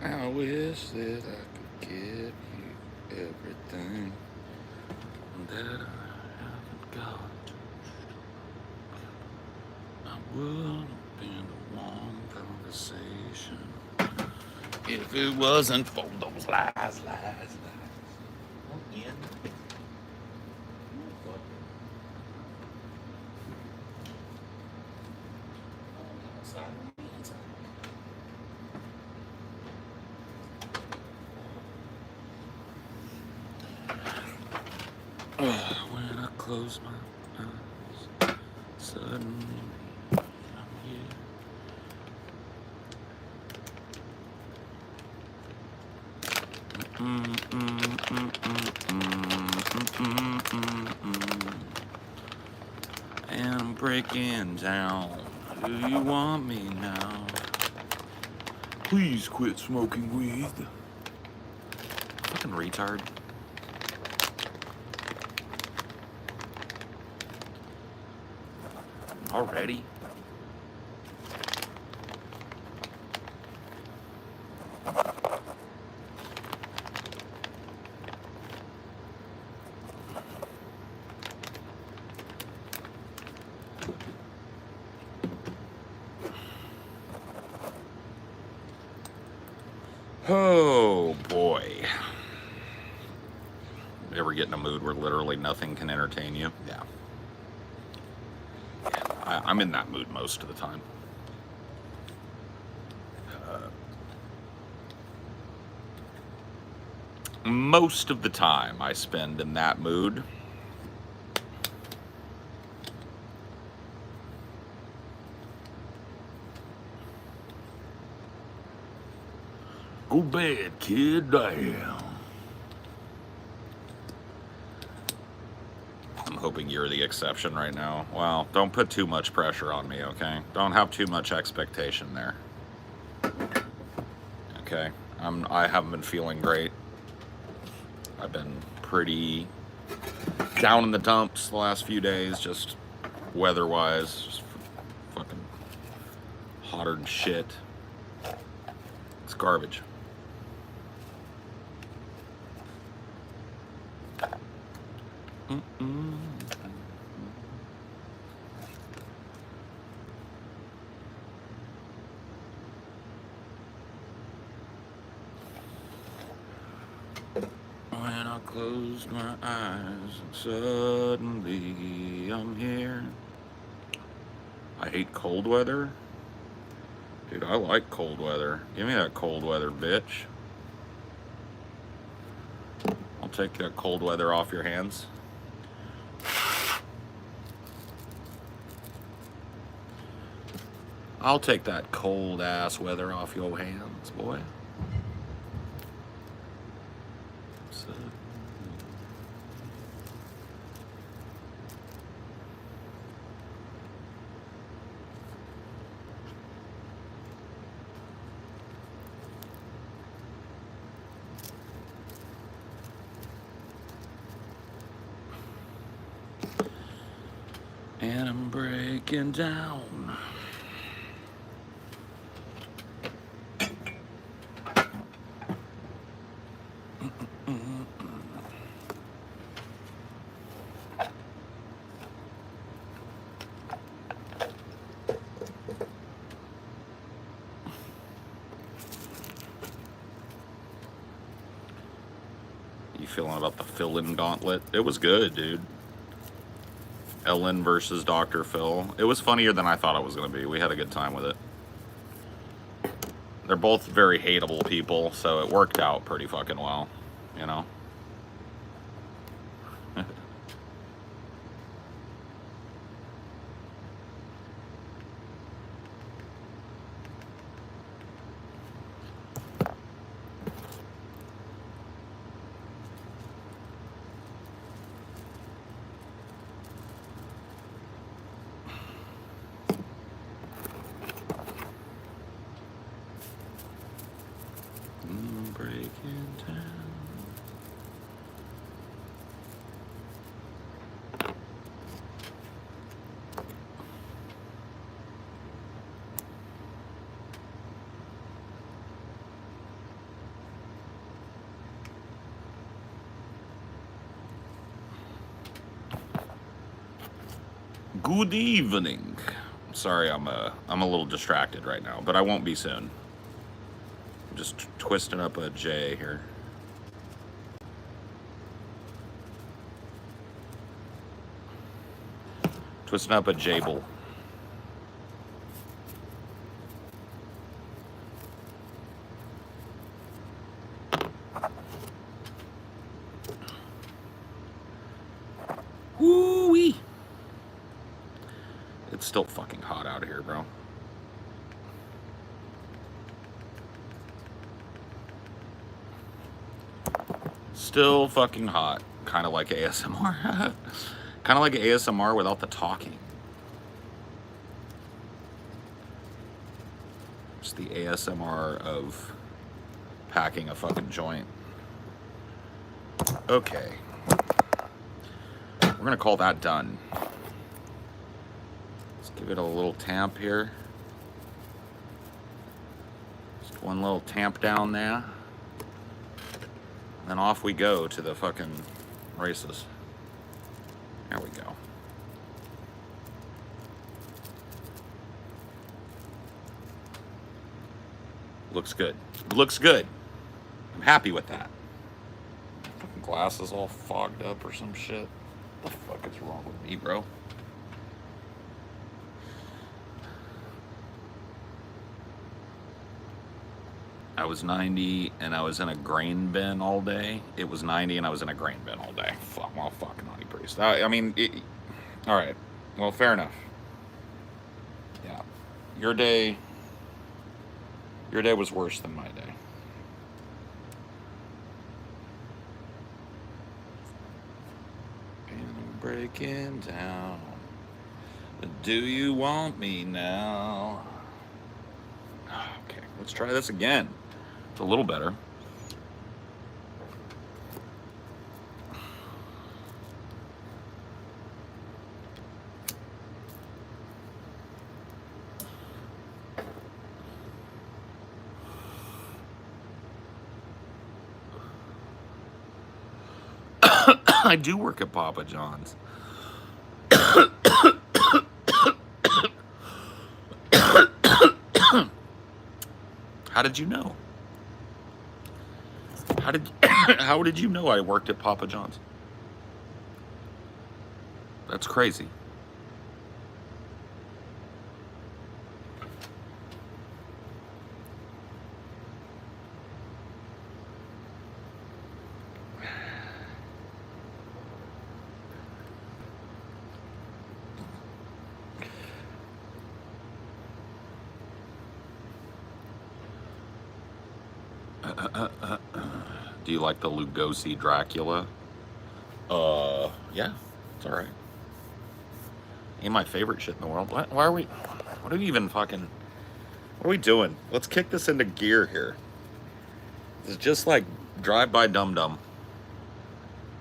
I wish that I could give you everything that I haven't got. I would have been a long conversation if it wasn't for those lies. Again. When I close my eyes, suddenly I'm here. And I'm breaking down. Do you want me now? Please quit smoking weed. Fucking retard. Already? Oh boy. Ever get in a mood where literally nothing can entertain you? Yeah. I'm in that mood most of the time. Most of the time I spend in that mood. Go to bed, kid. Damn. I'm hoping you're the exception right now. Well, don't put too much pressure on me, okay? Don't have too much expectation there. Okay? I haven't been feeling great. I've been pretty down in the dumps the last few days, just weather-wise. Just fucking hotter than shit. It's garbage. When I closed my eyes, suddenly I'm here. I hate cold weather. Dude, I like cold weather. Give me that cold weather, bitch. I'll take that cold weather off your hands. I'll take that cold ass weather off your hands, boy. And I'm breaking down. You feeling about the fill-in gauntlet? It was good, dude. Ellen versus Dr. Phil. It was funnier than I thought it was going to be. We had a good time with it. They're both very hateable people, so it worked out pretty fucking well, you know? Breaking down. Good evening. Sorry, I'm a little distracted right now, but I won't be soon. I'm just twisting up a J here. Twisting up a Jable. Woo-wee. It's still fucking hot out here, bro. Still fucking hot. Kind of like ASMR. Kind of like ASMR without the talking. It's the ASMR of packing a fucking joint. Okay. We're gonna call that done. Let's give it a little tamp here. Just one little tamp down there. And then off we go to the fucking races. There we go. Looks good. Looks good. I'm happy with that. Fucking glass is all fogged up or some shit. What the fuck is wrong with me, bro? I was 90 and I was in a grain bin all day. It was 90 and I was in a grain bin all day. Fuck, well, fucking naughty priest. I mean, all right. Well, fair enough. Yeah. Your day was worse than my day. And I'm breaking down. Do you want me now? Okay, let's try this again. It's a little better. I do work at Papa John's. How did you know? How did you know I worked at Papa John's? That's crazy. Do you like the Lugosi Dracula? Yeah, it's alright. Ain't my favorite shit in the world. What are we even fucking, what are we doing? Let's kick this into gear here. It's just like drive-by dum-dum.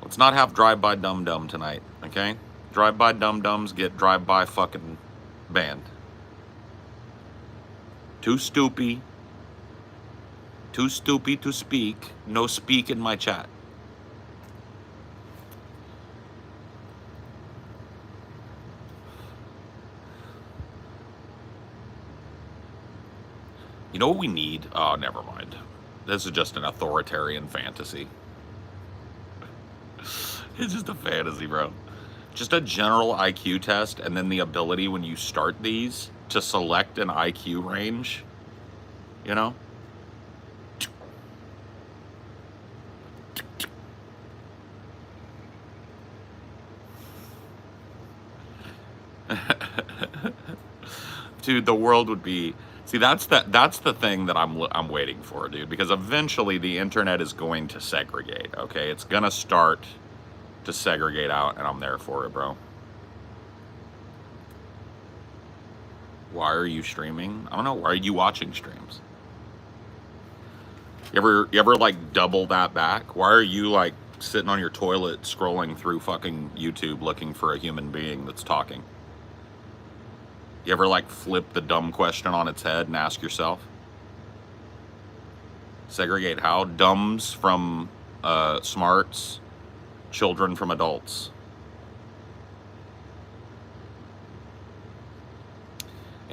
Let's not have drive-by dum-dum tonight, okay? Drive-by dum-dums get drive-by fucking banned. Too stupid to speak. No speak in my chat. You know what we need? Oh, never mind. This is just an authoritarian fantasy. It's just a fantasy, bro. Just a general IQ test, and then the ability when you start these to select an IQ range. You know? Dude, the world would be... See, that's the thing that I'm waiting for, dude. Because eventually the internet is going to segregate, okay? It's gonna start to segregate out, and I'm there for it, bro. Why are you streaming? I don't know. Why are you watching streams? You ever like double that back? Why are you like sitting on your toilet scrolling through fucking YouTube looking for a human being that's talking? You ever like flip the dumb question on its head and ask yourself? Segregate how? Dumbs from smarts, children from adults.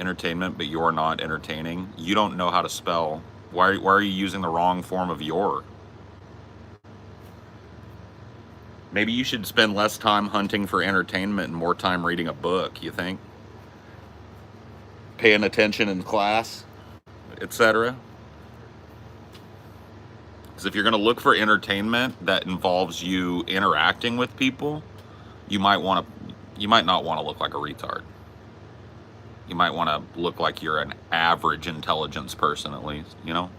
entertainment, but you're not entertaining. You don't know how to spell. Why are you using the wrong form of your? Maybe you should spend less time hunting for entertainment and more time reading a book, you think? Paying attention in class, etc. Because if you're going to look for entertainment that involves you interacting with people, you might not want to look like a retard. You might want to look like you're an average intelligence person, at least, you know?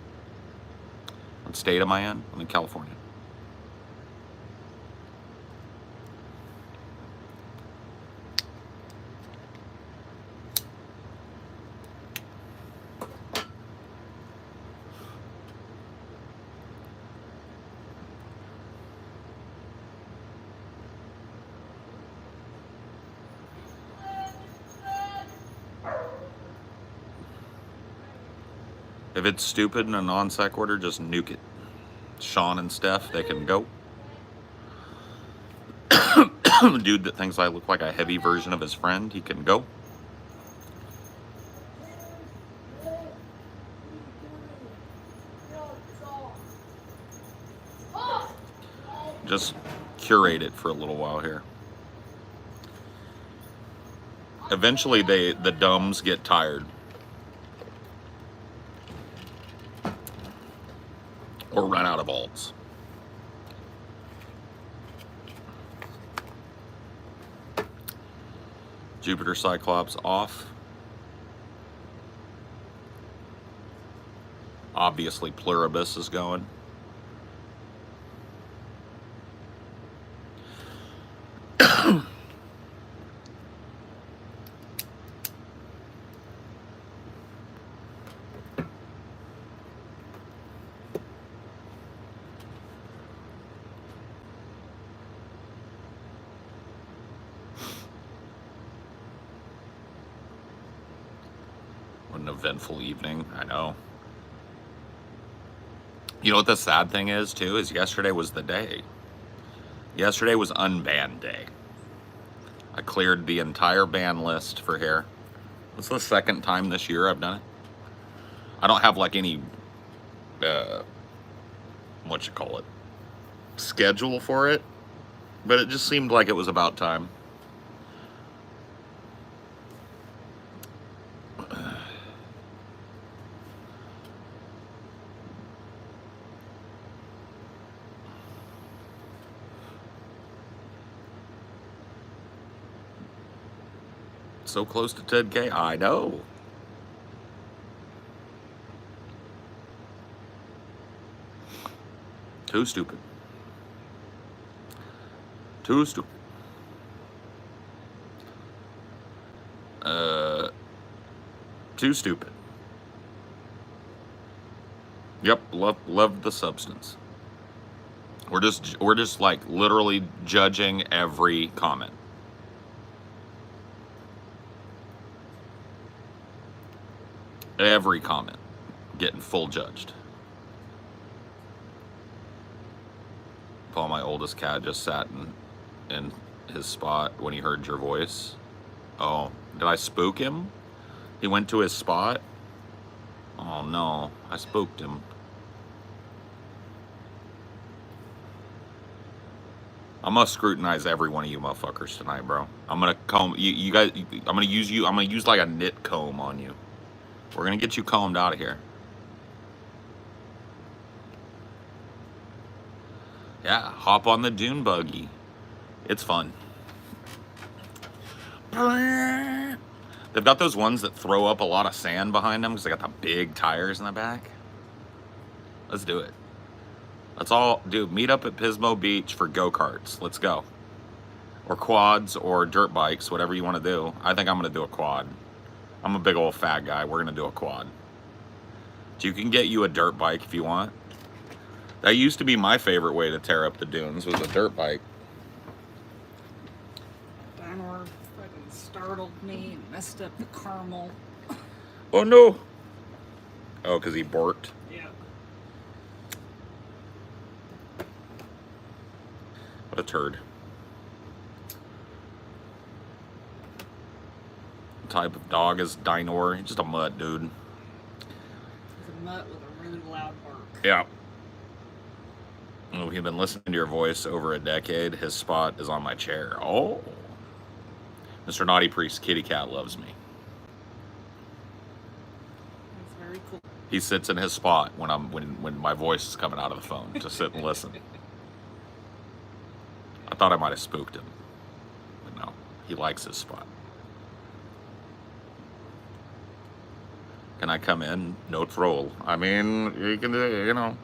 What state am I in? I'm in California. If it's stupid and a non sequitur, just nuke it. Sean and Steph, they can go. The dude that thinks I look like a heavy version of his friend, he can go. Just curate it for a little while here. Eventually, the dumbs get tired. Or run out of alts. Jupiter Cyclops off. Obviously, Pluribus is going. What an eventful evening, I know. You know what the sad thing is, too, is yesterday was the day. Yesterday was unbanned day. I cleared the entire ban list for hair. It's the second time this year I've done it. I don't have like any, schedule for it, but it just seemed like it was about time. So close to 10K, I know. Too stupid. Too stupid. Too stupid. Yep, love the substance. We're just like literally judging every comment. Every comment getting full judged. Paul, my oldest cat, just sat in his spot when he heard your voice. Oh, did I spook him? He went to his spot? Oh no, I spooked him. I'm gonna scrutinize every one of you motherfuckers tonight, bro. I'm gonna comb you guys. I'm gonna use like a knit comb on you. We're gonna get you combed out of here. Yeah, hop on the dune buggy. It's fun. They've got those ones that throw up a lot of sand behind them because they got the big tires in the back. Let's do it. Let's all, dude, meet up at Pismo Beach for go-karts. Let's go. Or quads or dirt bikes, whatever you want to do. I think I'm going to do a quad. I'm a big old fat guy. We're going to do a quad. So you can get you a dirt bike if you want. That used to be my favorite way to tear up the dunes, was a dirt bike. Diner fucking startled me and messed up the caramel. Oh no! Oh, because he borked? Yeah. What a turd. type of dog is Dinor. He's just a mutt, dude. He's a mutt with a really loud bark. Yeah. We've been listening to your voice over a decade. His spot is on my chair. Oh. Mr. Naughty Priest, kitty cat loves me. That's very cool. He sits in his spot when my voice is coming out of the phone to sit and listen. I thought I might have spooked him. But no, he likes his spot. Can I come in? Notes roll. I mean, you can,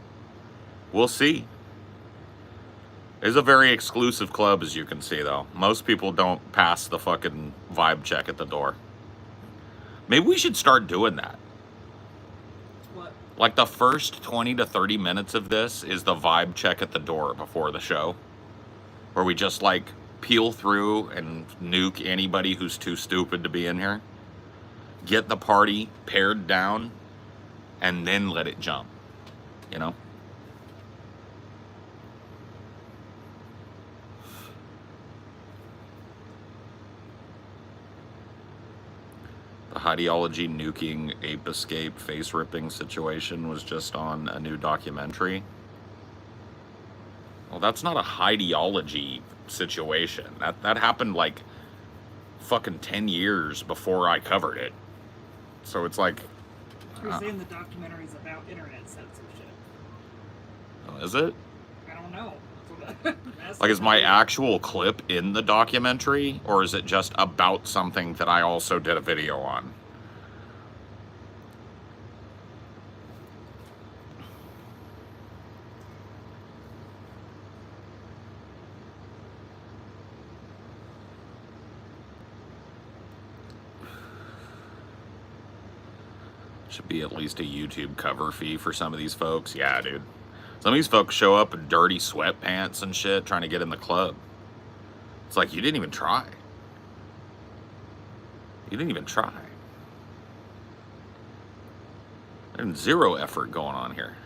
we'll see. It's a very exclusive club, as you can see, though. Most people don't pass the fucking vibe check at the door. Maybe we should start doing that. What? Like the first 20 to 30 minutes of this is the vibe check at the door before the show. Where we just like peel through and nuke anybody who's too stupid to be in here. Get the party pared down and then let it jump. You know? The ideology nuking ape escape face ripping situation was just on a new documentary. Well, that's not a ideology situation. That happened like fucking 10 years before I covered it. So it's like... You're saying the documentary's about internet censorship. Oh, is it? I don't know. Like, is my actual clip in the documentary, or is it just about something that I also did a video on? Should be at least a YouTube cover fee for some of these folks. Yeah, dude. Some of these folks show up in dirty sweatpants and shit trying to get in the club. It's like, you didn't even try. You didn't even try. There's zero effort going on here.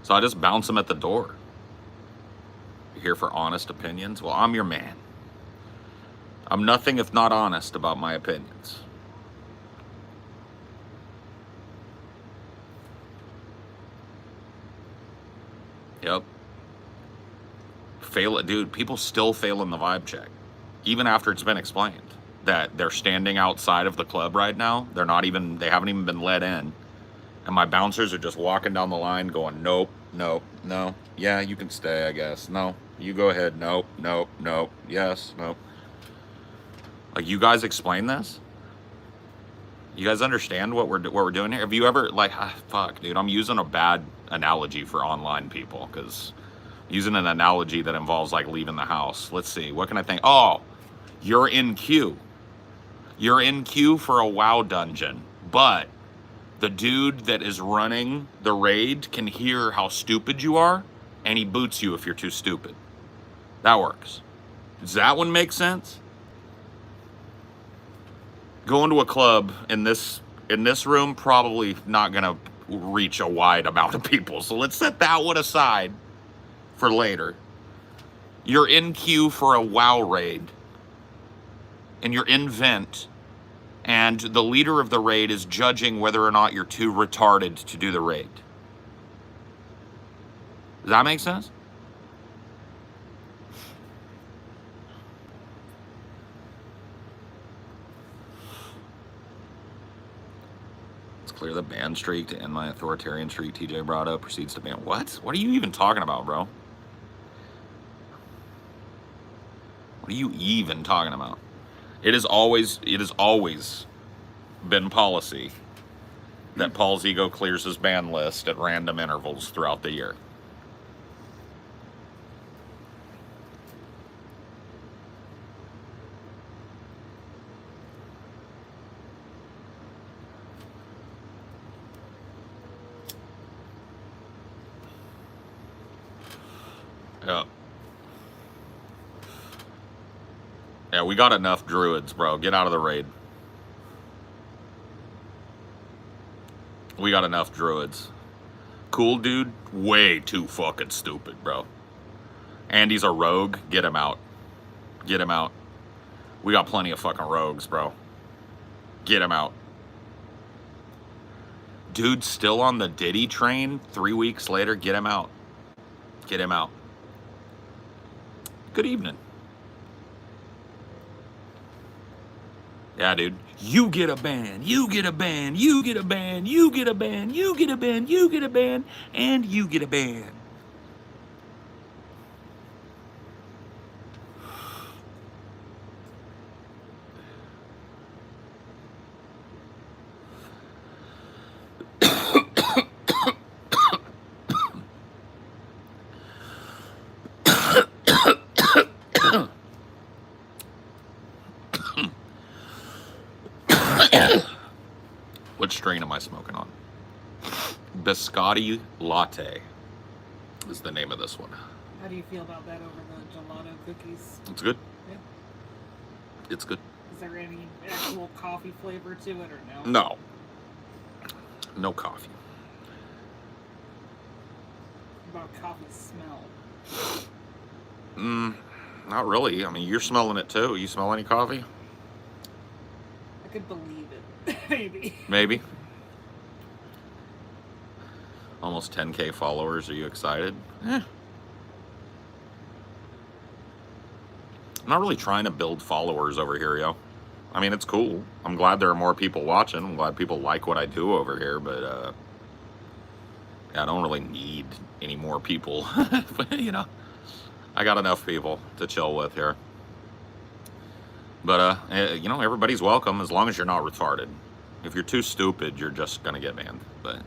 So I just bounce them at the door. You're here for honest opinions? Well, I'm your man. I'm nothing if not honest about my opinions. Yep. Fail it, dude. People still fail in the vibe check, even after it's been explained that they're standing outside of the club right now. They haven't even been let in, and my bouncers are just walking down the line, going, nope, nope, no, yeah, you can stay, I guess. No, you go ahead. Nope, nope, nope, yes, nope. Like, you guys explain this? You guys understand what we're doing here? Have you ever, like, fuck, dude, I'm using a bad analogy for online people, because using an analogy that involves, like, leaving the house. Let's see, what can I think? Oh, you're in queue. You're in queue for a WoW dungeon, but the dude that is running the raid can hear how stupid you are, and he boots you if you're too stupid. That works. Does that one make sense? Going to a club in this room, probably not gonna reach a wide amount of people. So let's set that one aside for later. You're in queue for a WoW raid, and you're in vent, and the leader of the raid is judging whether or not you're too retarded to do the raid. Does that make sense? Clear the ban streak to end my authoritarian streak. TJ brought up, proceeds to ban. What? What are you even talking about, bro? What are you even talking about? It has always been policy that Paul's Ego clears his ban list at random intervals throughout the year. Yeah. Yeah, we got enough druids, bro. Get out of the raid. We got enough druids. Cool dude, way too fucking stupid, bro. Andy's a rogue. Get him out. Get him out. We got plenty of fucking rogues, bro. Get him out. Dude's still on the Diddy train 3 weeks later. Get him out. Get him out. Good evening. Yeah, dude. You get a ban. You get a ban. You get a ban. You get a ban. You get a ban. You get a ban. And you get a ban. What strain am I smoking on? Biscotti latte is the name of this one. How do you feel about that over the gelato cookies? It's good. Yeah. It's good. Is there any actual coffee flavor to it or no? No. No coffee. What about coffee smell? Not really. I mean, you're smelling it too. You smell any coffee? I could believe it. Maybe. Maybe. Almost 10K followers. Are you excited? I'm not really trying to build followers over here, yo. I mean, it's cool. I'm glad there are more people watching. I'm glad people like what I do over here, but yeah, I don't really need any more people. But, you know, I got enough people to chill with here. But, you know, everybody's welcome as long as you're not retarded. If you're too stupid, you're just gonna get banned. But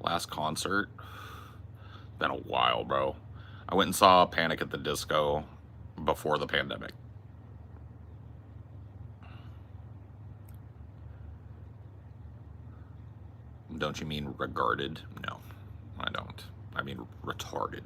last concert, been a while, bro. I went and saw Panic at the Disco before the pandemic. Don't you mean regarded? No, I don't. I mean retarded.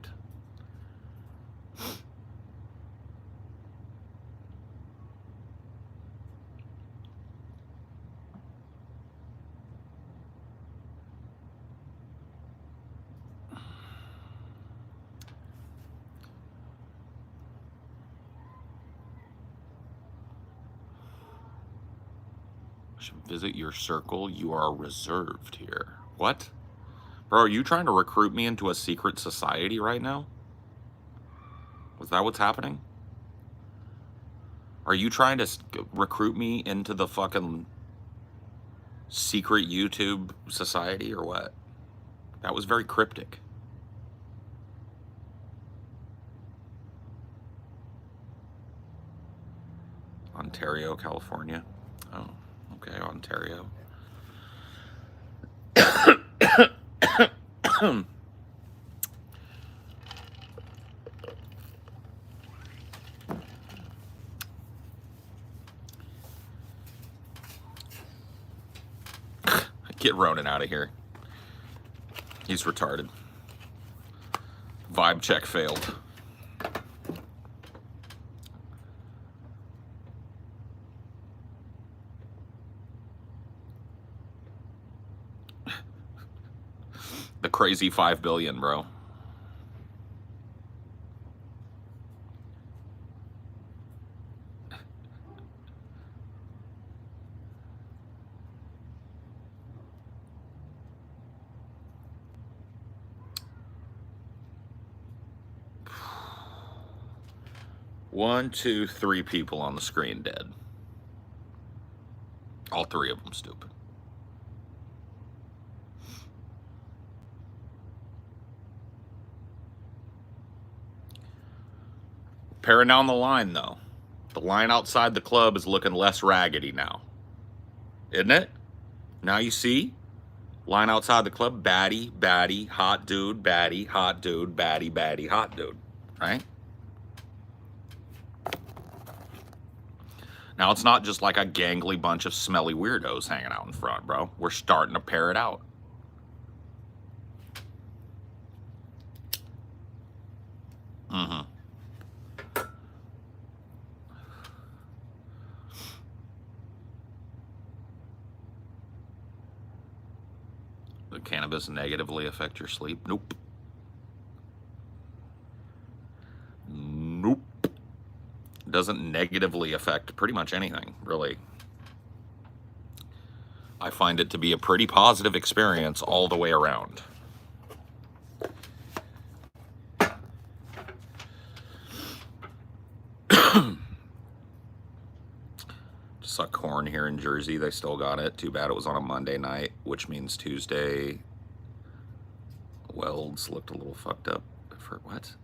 Should visit your circle. You are reserved here. What? Bro, are you trying to recruit me into a secret society right now? Was that what's happening? Are you trying to recruit me into the fucking secret YouTube society or what? That was very cryptic. Ontario, California. Oh, okay, Ontario. Get Ronan out of here. He's retarded. Vibe check failed. The crazy 5 billion, bro. One, two, three people on the screen dead. All three of them stupid. Paring down the line, though. The line outside the club is looking less raggedy now. Isn't it? Now you see? Line outside the club, baddie, baddie, hot dude, baddie, hot dude, baddie, baddie, hot dude. Right? Now it's not just like a gangly bunch of smelly weirdos hanging out in front, bro. We're starting to pare it out. Mm-hmm. The cannabis negatively affect your sleep? Nope. Nope. It doesn't negatively affect pretty much anything, really. I find it to be a pretty positive experience all the way around. Saw corn here in Jersey. They still got it. Too bad it was on a Monday night, which means Tuesday. Welds looked a little fucked up. For what?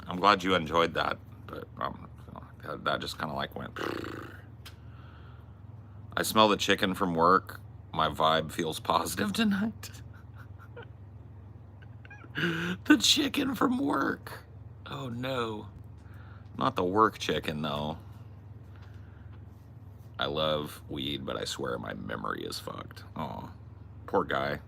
I'm glad you enjoyed that, but that just kind of like went. I smell the chicken from work. My vibe feels positive tonight. The chicken from work. Oh no. Not the work chicken though. I love weed, but I swear my memory is fucked. Oh, poor guy.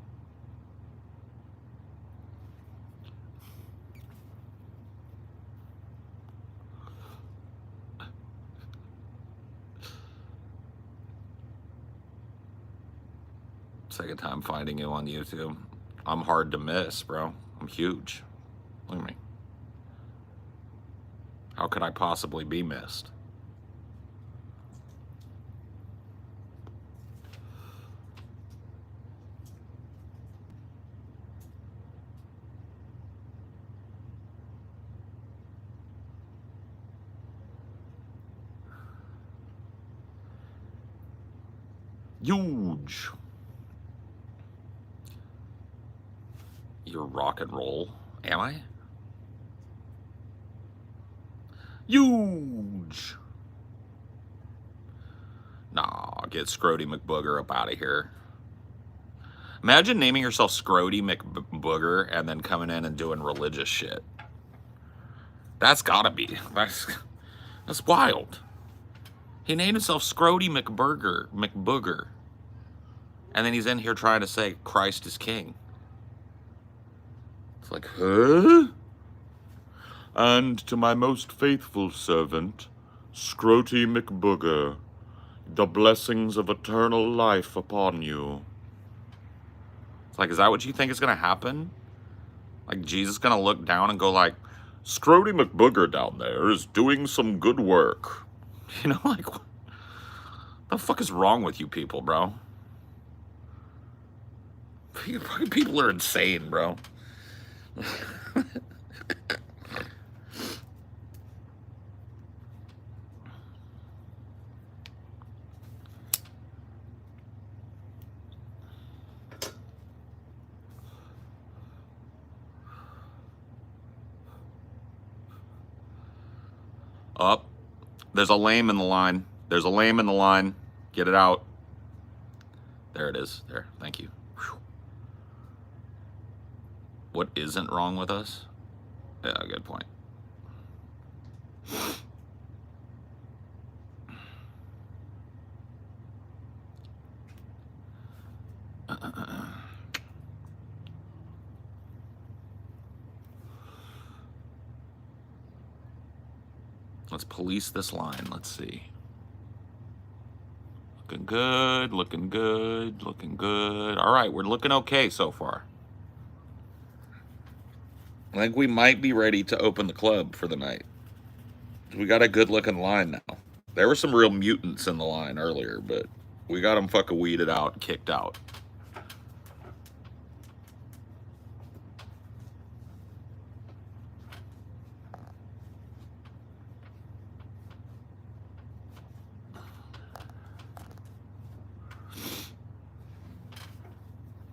Second time finding you on YouTube. I'm hard to miss, bro. I'm huge. Look at me. How could I possibly be missed? Huge. You're rock and roll. Am I? Huge. Nah, get Scrody McBooger up out of here. Imagine naming yourself Scrody McBooger and then coming in and doing religious shit. That's gotta be. That's wild. He named himself Scrody McBooger. And then he's in here trying to say Christ is king. It's like, huh? And to my most faithful servant, Scrody McBooger, the blessings of eternal life upon you. It's like, is that what you think is going to happen? Like, Jesus going to look down and go like, Scrody McBooger down there is doing some good work. You know, like, what the fuck is wrong with you people, bro? People are insane, bro. Up. There's a lame in the line. There's a lame in the line. Get it out. There it is. There. Thank you. Whew. What isn't wrong with us? Yeah, good point. Let's police this line. Let's see. Looking good, looking good, looking good. All right, we're looking okay so far. I think we might be ready to open the club for the night. We got a good looking line now. There were some real mutants in the line earlier, but we got them fucking weeded out and kicked out.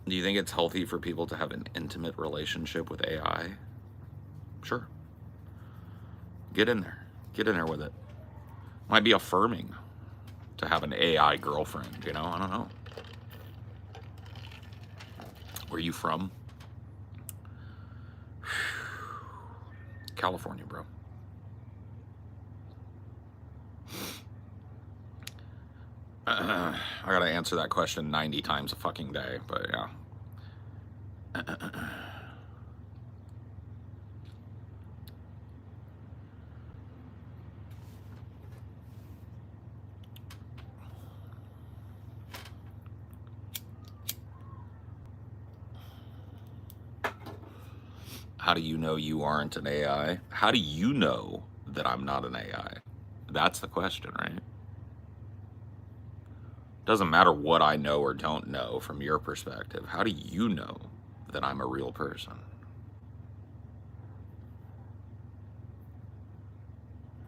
Do you think it's healthy for people to have an intimate relationship with AI? Sure. Get in there. Get in there with it. Might be affirming to have an AI girlfriend, you know? I don't know. Where you from? California, bro. I gotta answer that question 90 times a fucking day, but yeah. How do you know you aren't an AI? How do you know that I'm not an AI? That's the question, right? Doesn't matter what I know or don't know from your perspective. How do you know that I'm a real person?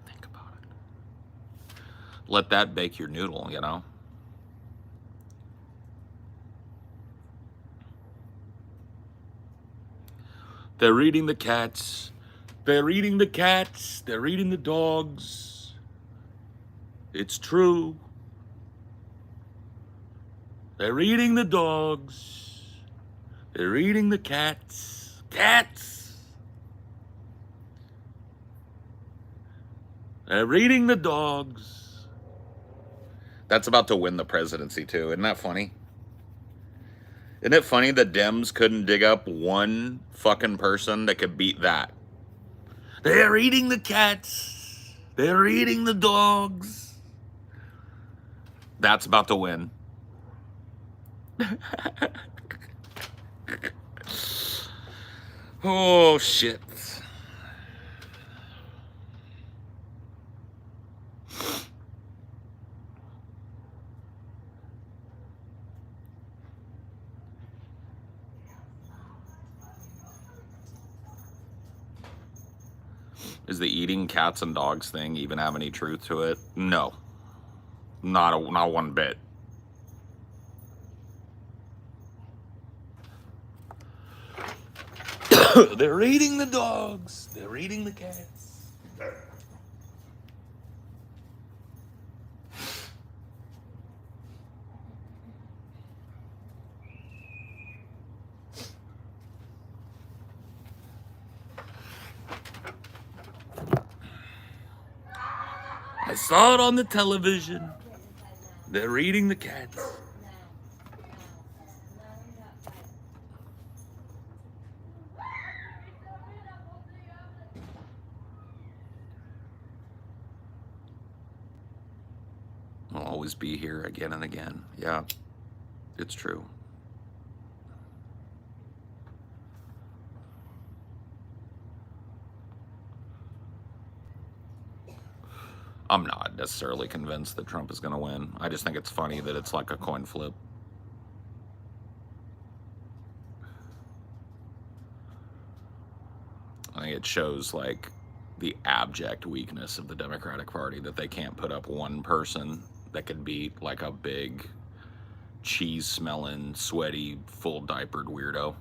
Think about it. Let that bake your noodle, you know? They're eating the cats. They're eating the cats. They're eating the dogs. It's true. They're eating the dogs. They're eating the cats. Cats! They're eating the dogs. That's about to win the presidency, too. Isn't that funny? Isn't it funny that Dems couldn't dig up one fucking person that could beat that? They're eating the cats. They're eating the dogs. That's about to win. Oh, shit. Is the eating cats and dogs thing even have any truth to it? No. Not one bit. They're eating the dogs. They're eating the cats. I saw it on the television. They're eating the cats. I'll always be here again and again. Yeah, it's true. I'm not necessarily convinced that Trump is going to win. I just think it's funny that it's like a coin flip. I think it shows like the abject weakness of the Democratic Party that they can't put up one person that could beat like a big cheese smelling, sweaty, full diapered weirdo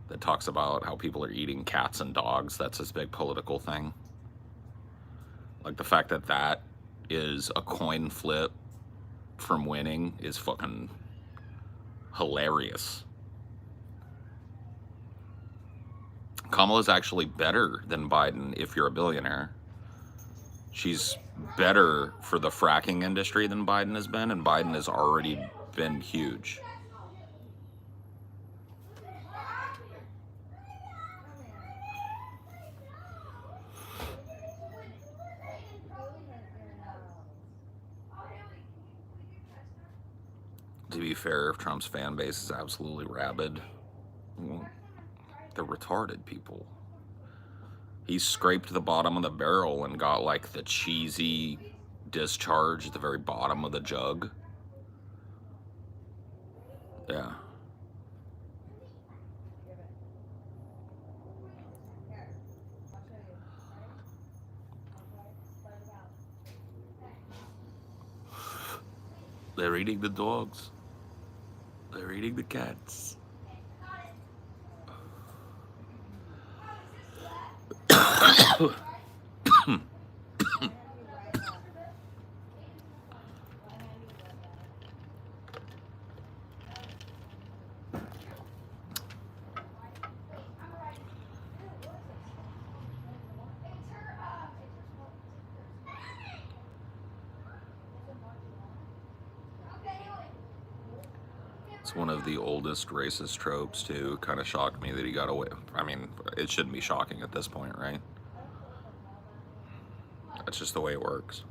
that talks about how people are eating cats and dogs. That's his big political thing. Like the fact that that is a coin flip from winning is fucking hilarious. Kamala's actually better than Biden if you're a billionaire. She's better for the fracking industry than Biden has been, and Biden has already been huge. To be fair, if Trump's fan base is absolutely rabid, well, they're retarded people. He scraped the bottom of the barrel and got like the cheesy discharge at the very bottom of the jug. Yeah. They're eating the dogs. They're eating the cats. It's one of the oldest racist tropes, too. Kind of shocked me that he got away. I mean, it shouldn't be shocking at this point, right? That's just the way it works.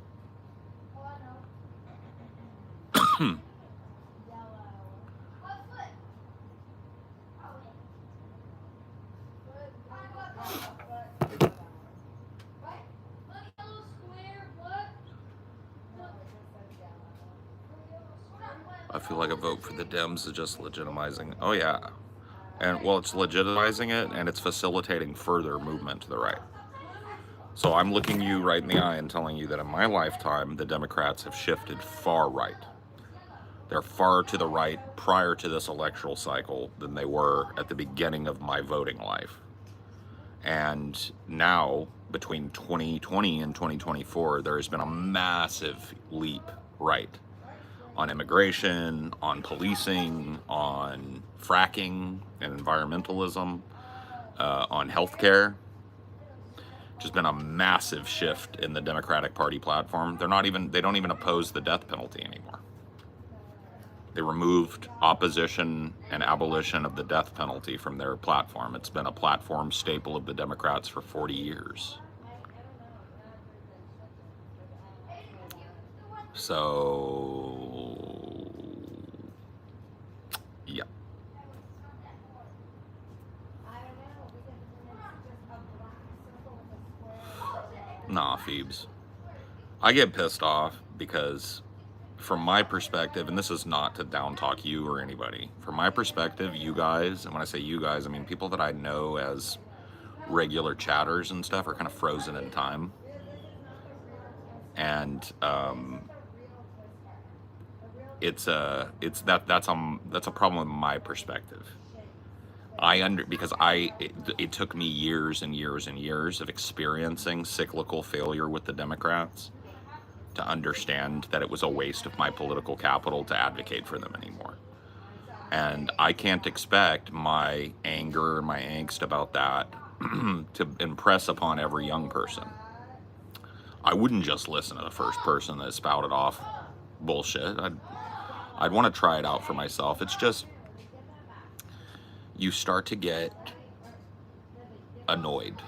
feel like a vote for the Dems is just legitimizing. Oh yeah, and well, it's legitimizing it, and it's facilitating further movement to the right. So I'm looking you right in the eye and telling you that in my lifetime, the Democrats have shifted far right. They're far to the right prior to this electoral cycle than they were at the beginning of my voting life. And now, between 2020 and 2024, there has been a massive leap right on immigration, on policing, on fracking and environmentalism, on healthcare. There's been a massive shift in the Democratic Party platform. They don't even oppose the death penalty anymore. They removed opposition and abolition of the death penalty from their platform. It's been a platform staple of the Democrats for 40 years. So, yeah. Nah, Phoebes. I get pissed off because from my perspective, and this is not to down talk you or anybody, from my perspective, you guys, and when I say you guys, I mean people that I know as regular chatters and stuff, are kind of frozen in time. And that's a problem with my perspective. Because it took me years and years and years of experiencing cyclical failure with the Democrats to understand that it was a waste of my political capital to advocate for them anymore. And I can't expect my anger and my angst about that to impress upon every young person. I wouldn't just listen to the first person that spouted off bullshit. I'd want to try it out for myself. It's just, you start to get annoyed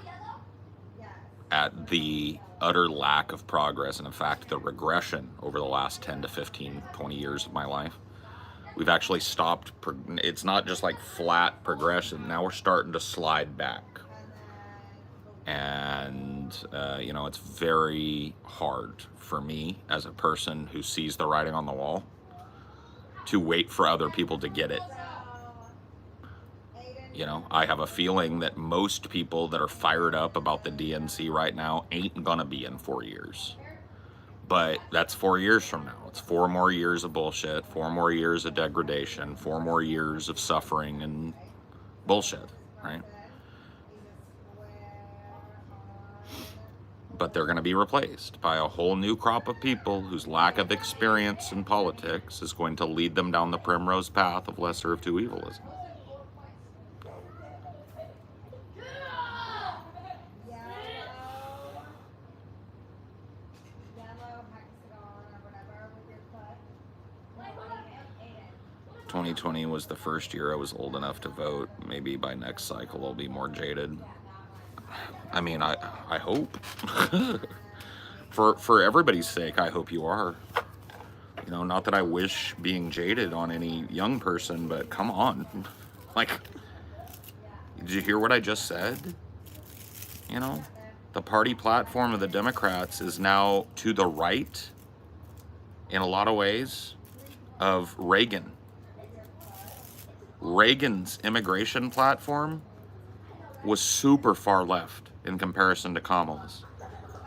at the utter lack of progress, and in fact the regression over the last 10 to 15, 20 years of my life. We've actually stopped, it's not just like flat progression, now we're starting to slide back. And, it's very hard for me as a person who sees the writing on the wall to wait for other people to get it. I have a feeling that most people that are fired up about the DNC right now ain't gonna be in 4 years. But that's 4 years from now. It's 4 more years of bullshit, 4 more years of degradation, 4 more years of suffering and bullshit, right? But they're gonna be replaced by a whole new crop of people whose lack of experience in politics is going to lead them down the primrose path of lesser of two evilism. '2020 was the first year I was old enough to vote. Maybe by next cycle I'll be more jaded. I mean, I hope. For everybody's sake, I hope you are. Not that I wish being jaded on any young person, but come on. Like, did you hear what I just said? The party platform of the Democrats is now to the right, in a lot of ways, of Reagan. Reagan's immigration platform was super far left in comparison to Kamala's.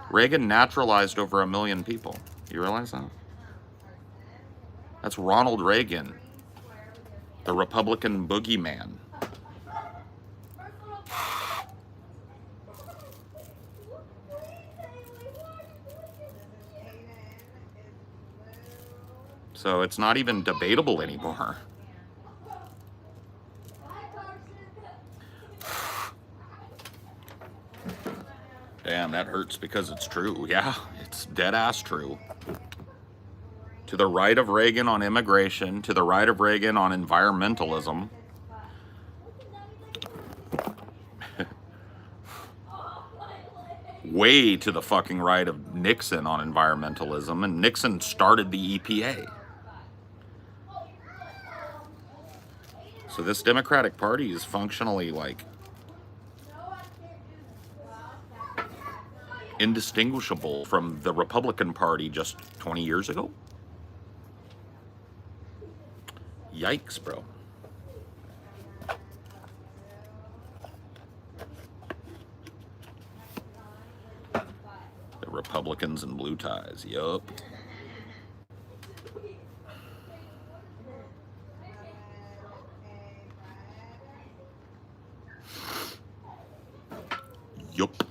Reagan naturalized over 1 million people. You realize that? That's Ronald Reagan, the Republican boogeyman. So it's not even debatable anymore. Damn, that hurts because it's true. Yeah, it's dead ass true. To the right of Reagan on immigration, to the right of Reagan on environmentalism. Way to the fucking right of Nixon on environmentalism, and Nixon started the EPA. So this Democratic Party is functionally like indistinguishable from the Republican Party just 20 years ago. Yikes, bro. The Republicans and blue ties. Yup. Yup.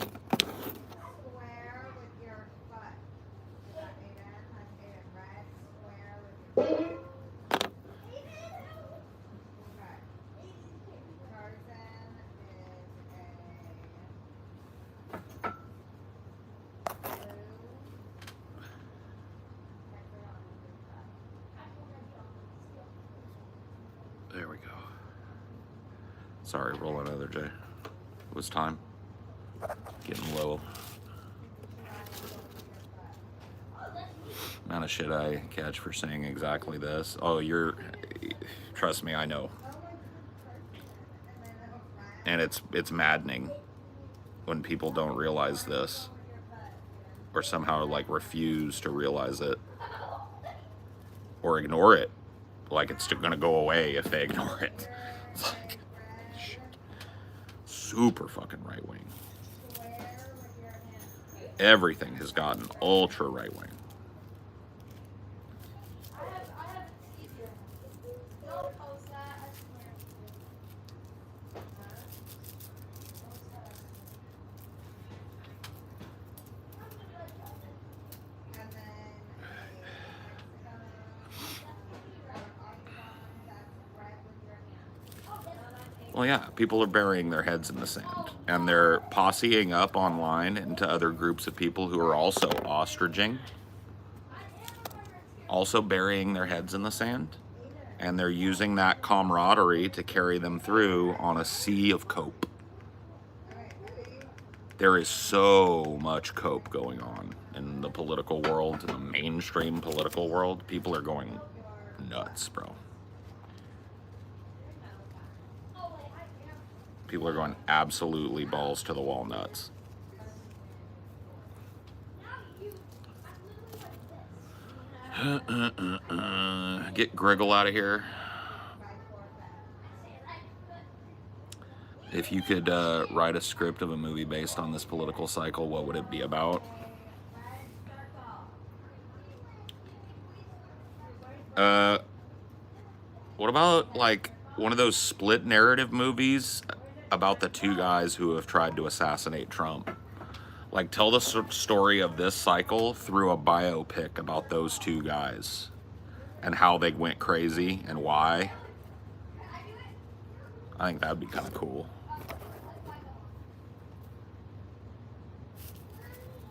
There we go. Sorry, roll another J. It was time. Getting low. Amount of shit I catch for saying exactly this. Oh, trust me, I know. And it's maddening when people don't realize this, or somehow like refuse to realize it, or ignore it, like it's gonna go away if they ignore it. It's like, shit. Super fucking right wing. Everything has gotten ultra right wing. Well, yeah, people are burying their heads in the sand, and they're posseing up online into other groups of people who are also ostriching, also burying their heads in the sand, and they're using that camaraderie to carry them through on a sea of cope. There is so much cope going on in the political world, in the mainstream political world. People are going nuts, bro. People are going absolutely balls to the wall nuts. Get Griggle out of here. If you could write a script of a movie based on this political cycle, what would it be about? What about like one of those split narrative movies about the two guys who have tried to assassinate Trump? Like, tell the story of this cycle through a biopic about those two guys and how they went crazy and why. I think that'd be kind of cool.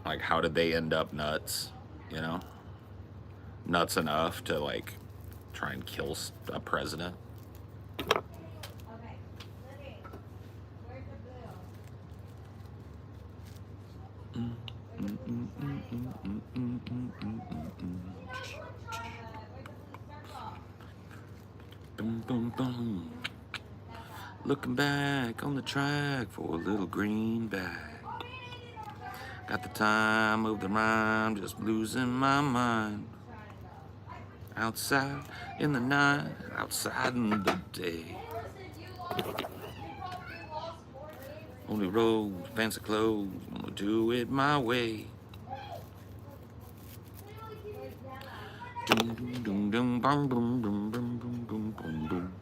Like, how did they end up nuts, you know? Nuts enough to, like, try and kill a president. Boom, boom, boom. Looking back on the track for a little greenback. Got the time of the rhyme, just losing my mind. Outside in the night, outside in the day. Only road, fancy clothes, gonna do it my way. Doom, doom, doom, doom, boom, boom, boom, boom, boom, boom, boom, boom.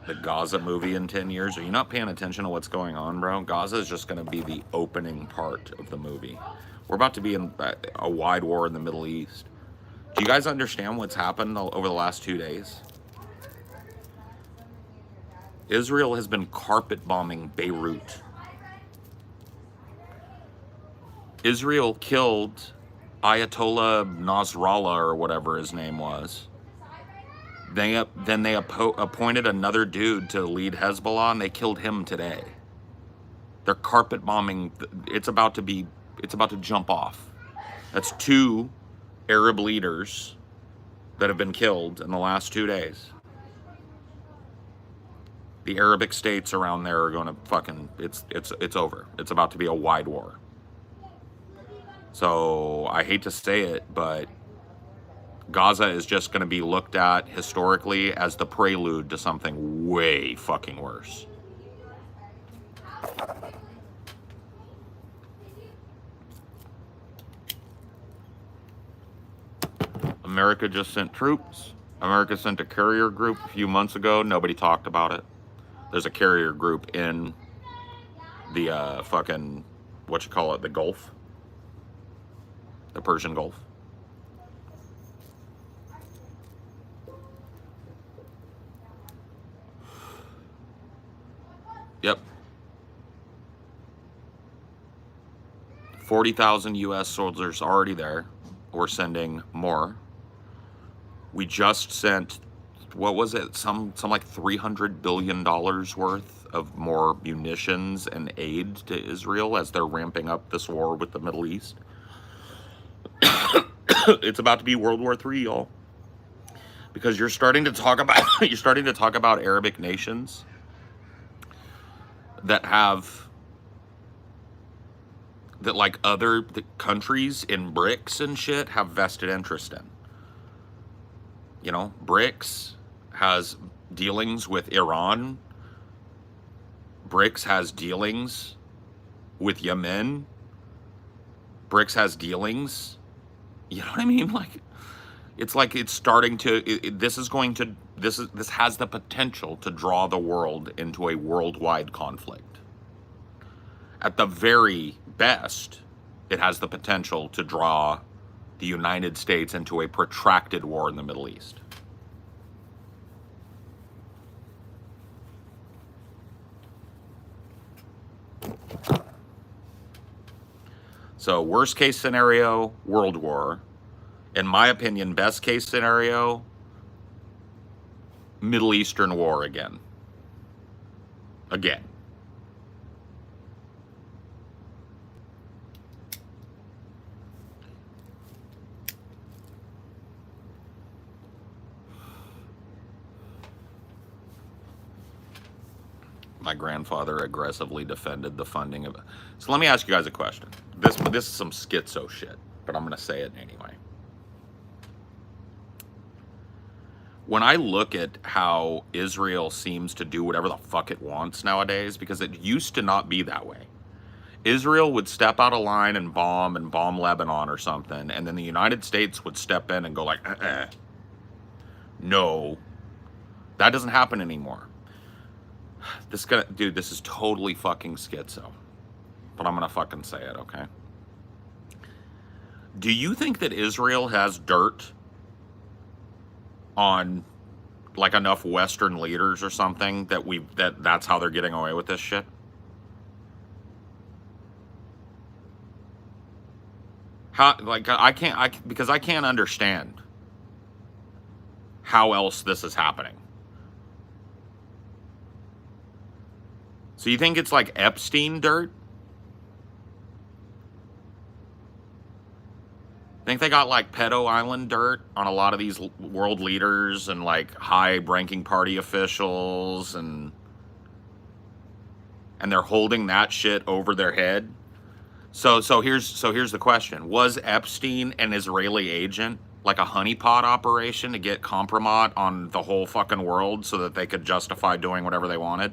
The Gaza movie in 10 years. Are you not paying attention to what's going on, bro? Gaza is just going to be the opening part of the movie. We're about to be in a wide war in the Middle East. Do you guys understand what's happened over the last 2 days? Israel has been carpet bombing Beirut. Israel killed Ayatollah Nasrallah, or whatever his name was. Then they appointed another dude to lead Hezbollah, and they killed him today. They're carpet bombing. It's about to jump off. That's 2 Arab leaders that have been killed in the last 2 days. The Arabic states around there are going to fucking, it's over. It's about to be a wide war. So I hate to say it, but Gaza is just going to be looked at historically as the prelude to something way fucking worse. America just sent troops. America sent a carrier group a few months ago. Nobody talked about it. There's a carrier group in the fucking, what you call it, the Gulf? The Persian Gulf. Yep. 40,000 U.S. soldiers already there. We're sending more. We just sent, what was it? Some like $300 billion worth of more munitions and aid to Israel as they're ramping up this war with the Middle East. It's about to be World War III, y'all. Because you're starting to talk about Arabic nations that have, that like other countries in BRICS and shit have vested interest in. You know, BRICS has dealings with Iran. BRICS has dealings with Yemen. BRICS has dealings. You know what I mean? Like it's starting to. This has the potential to draw the world into a worldwide conflict. At the very best, it has the potential to draw the United States into a protracted war in the Middle East. So worst case scenario, world war. In my opinion, best case scenario, Middle Eastern war again. Again. My grandfather aggressively defended the funding of it. So let me ask you guys a question. This is some schizo shit, but I'm going to say it anyway. When I look at how Israel seems to do whatever the fuck it wants nowadays, because it used to not be that way. Israel would step out of line and bomb Lebanon or something, and then the United States would step in and go like, no, that doesn't happen anymore. This is totally fucking schizo. But I'm gonna fucking say it, okay? Do you think that Israel has dirt on like enough Western leaders or something that's how they're getting away with this shit? Because I can't understand how else this is happening. So you think it's like Epstein dirt? Think they got like pedo island dirt on a lot of these world leaders and like high-ranking party officials, and they're holding that shit over their head? So here's the question. Was Epstein an Israeli agent, like a honeypot operation to get compromise on the whole fucking world so that they could justify doing whatever they wanted?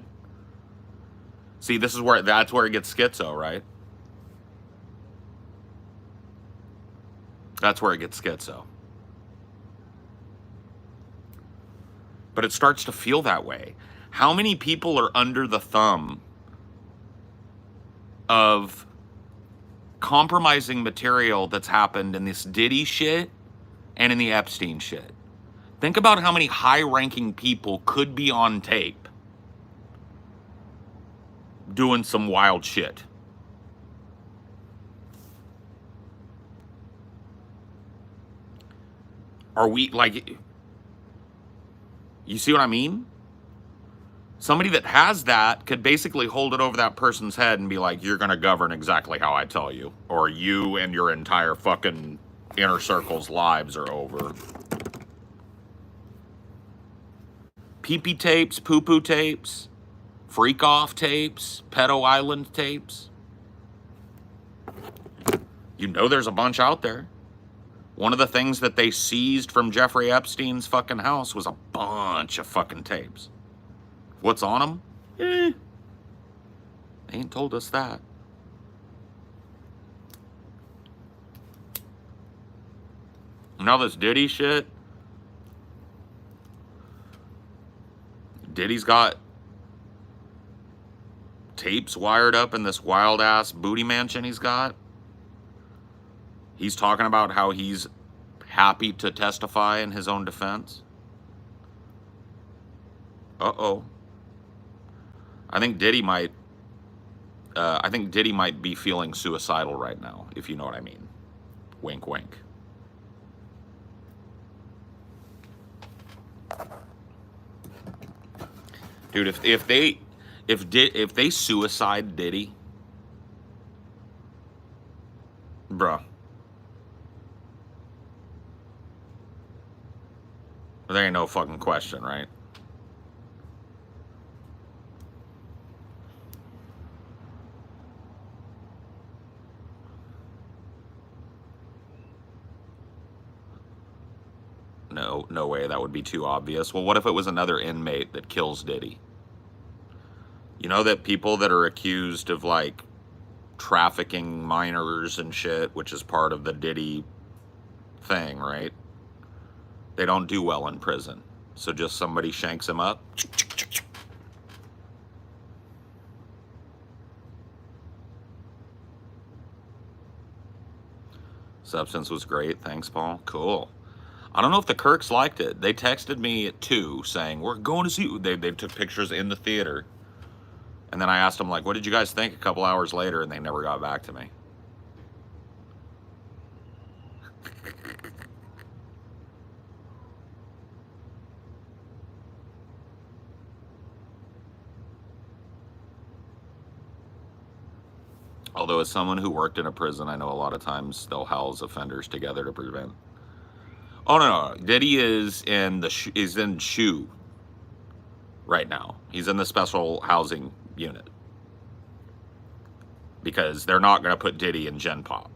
See, that's where it gets schizo, right? That's where it gets schizo. But it starts to feel that way. How many people are under the thumb of compromising material that's happened in this Diddy shit and in the Epstein shit? Think about how many high-ranking people could be on tape doing some wild shit. Are we like, you see what I mean? Somebody that has that could basically hold it over that person's head and be like, you're going to govern exactly how I tell you, or you and your entire fucking inner circle's lives are over. Pee-pee tapes, poo-poo tapes. Freak Off tapes, Pedo Island tapes. You know there's a bunch out there. One of the things that they seized from Jeffrey Epstein's fucking house was a bunch of fucking tapes. What's on them? They ain't told us that. Now this Diddy shit. Diddy's got tapes wired up in this wild ass booty mansion he's got. He's talking about how he's happy to testify in his own defense. Uh-oh. I think Diddy might be feeling suicidal right now, if you know what I mean. Wink, wink. Dude, if they suicide Diddy, bruh, there ain't no fucking question, right? No way, that would be too obvious. Well, what if it was another inmate that kills Diddy? You know that people that are accused of, like, trafficking minors and shit, which is part of the Diddy thing, right? They don't do well in prison. So just somebody shanks him up. Substance was great. Thanks, Paul. Cool. I don't know if the Kirks liked it. They texted me at 2 saying, we're going to see... They took pictures in the theater. And then I asked them, like, what did you guys think a couple hours later? And they never got back to me. Although as someone who worked in a prison, I know a lot of times they'll house offenders together to prevent... Oh, no. Diddy is in SHU right now. He's in the special housing unit. Because they're not going to put Diddy in Gen Pop.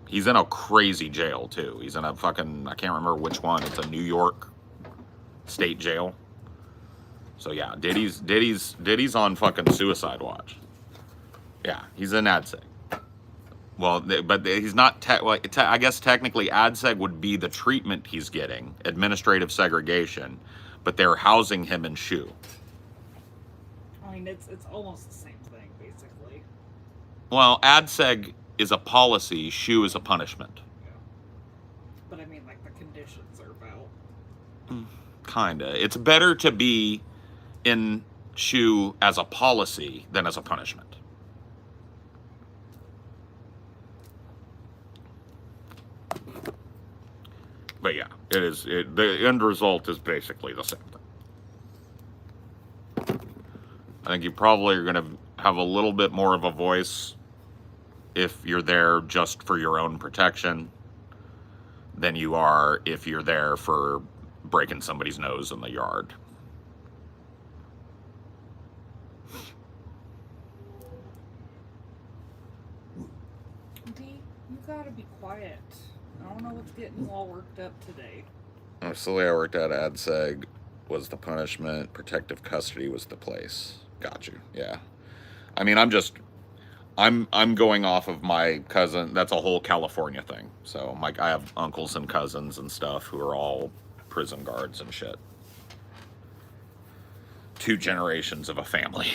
He's in a crazy jail, too. He's in a fucking, I can't remember which one. It's a New York state jail. So, yeah, Diddy's on fucking suicide watch. Yeah, he's in ADSEG. Well, but he's not, I guess technically ADSEG would be the treatment he's getting, administrative segregation, but they're housing him in SHU. I mean, it's almost the same thing, basically. Well, ADSEG is a policy, SHU is a punishment. Yeah. But I mean, like, the conditions are about... Kinda. It's better to be in SHU as a policy than as a punishment. But yeah, the end result is basically the same thing. I think you probably are going to have a little bit more of a voice if you're there just for your own protection than you are if you're there for breaking somebody's nose in the yard. D, you gotta be quiet. I don't know what's getting you all worked up today. Mostly I worked at ADSEG was the punishment, protective custody was the place. Got you, yeah. I mean, I'm going off of my cousin. That's a whole California thing. So I have uncles and cousins and stuff who are all prison guards and shit. 2 generations of a family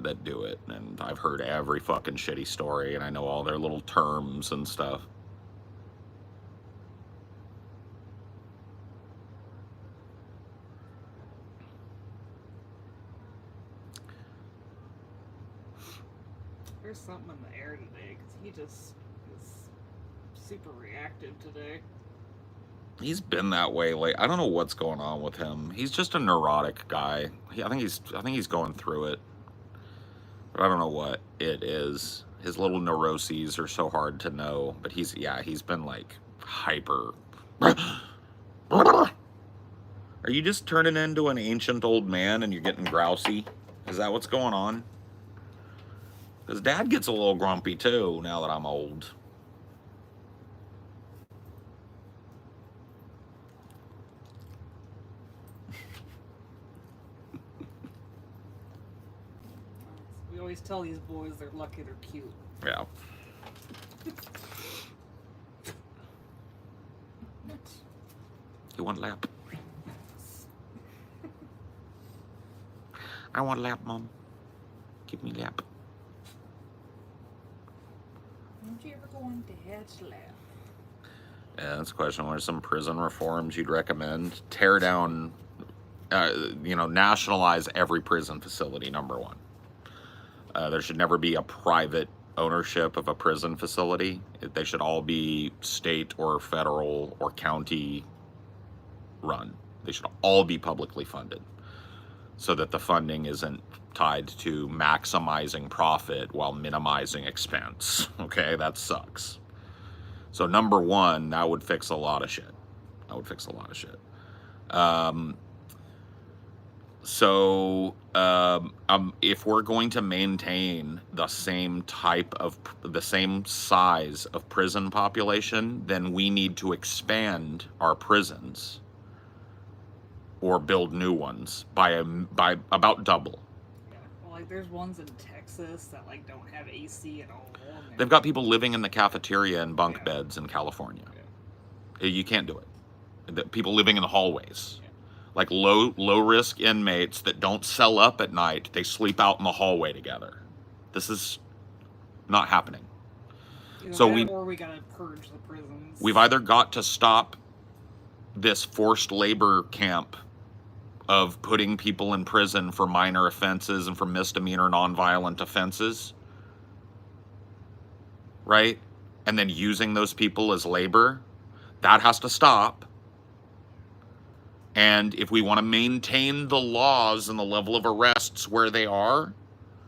that do it. And I've heard every fucking shitty story and I know all their little terms and stuff. There's something in the air today, because he just is super reactive today. He's been that way lately. I don't know what's going on with him. He's just a neurotic guy. I think he's going through it. But I don't know what it is. His little neuroses are so hard to know. But he's been like hyper. Are you just turning into an ancient old man and you're getting grousey? Is that what's going on? Because Dad gets a little grumpy too now that I'm old. We always tell these boys they're lucky they're cute. Yeah. You want lap? I want lap, Mom. Give me lap. Don't you ever go on Dad's lap? Yeah, that's a question. What are some prison reforms you'd recommend? Tear down, nationalize every prison facility, number one. There should never be a private ownership of a prison facility. They should all be state or federal or county run. They should all be publicly funded so that the funding isn't tied to maximizing profit while minimizing expense. Okay, that sucks. So number one, that would fix a lot of shit. If we're going to maintain the same size of prison population, then we need to expand our prisons or build new ones by about double. Yeah, well, like there's ones in Texas that like don't have AC at all. They've got people living in the cafeteria and bunk beds in California. Yeah. You can't do it. People living in the hallways. Yeah. Like low risk inmates that don't cell up at night, they sleep out in the hallway together. This is not happening. Or we gotta purge the prisons. We've either got to stop this forced labor camp of putting people in prison for minor offenses and for misdemeanor nonviolent offenses, right? And then using those people as labor. That has to stop. And if we want to maintain the laws and the level of arrests where they are,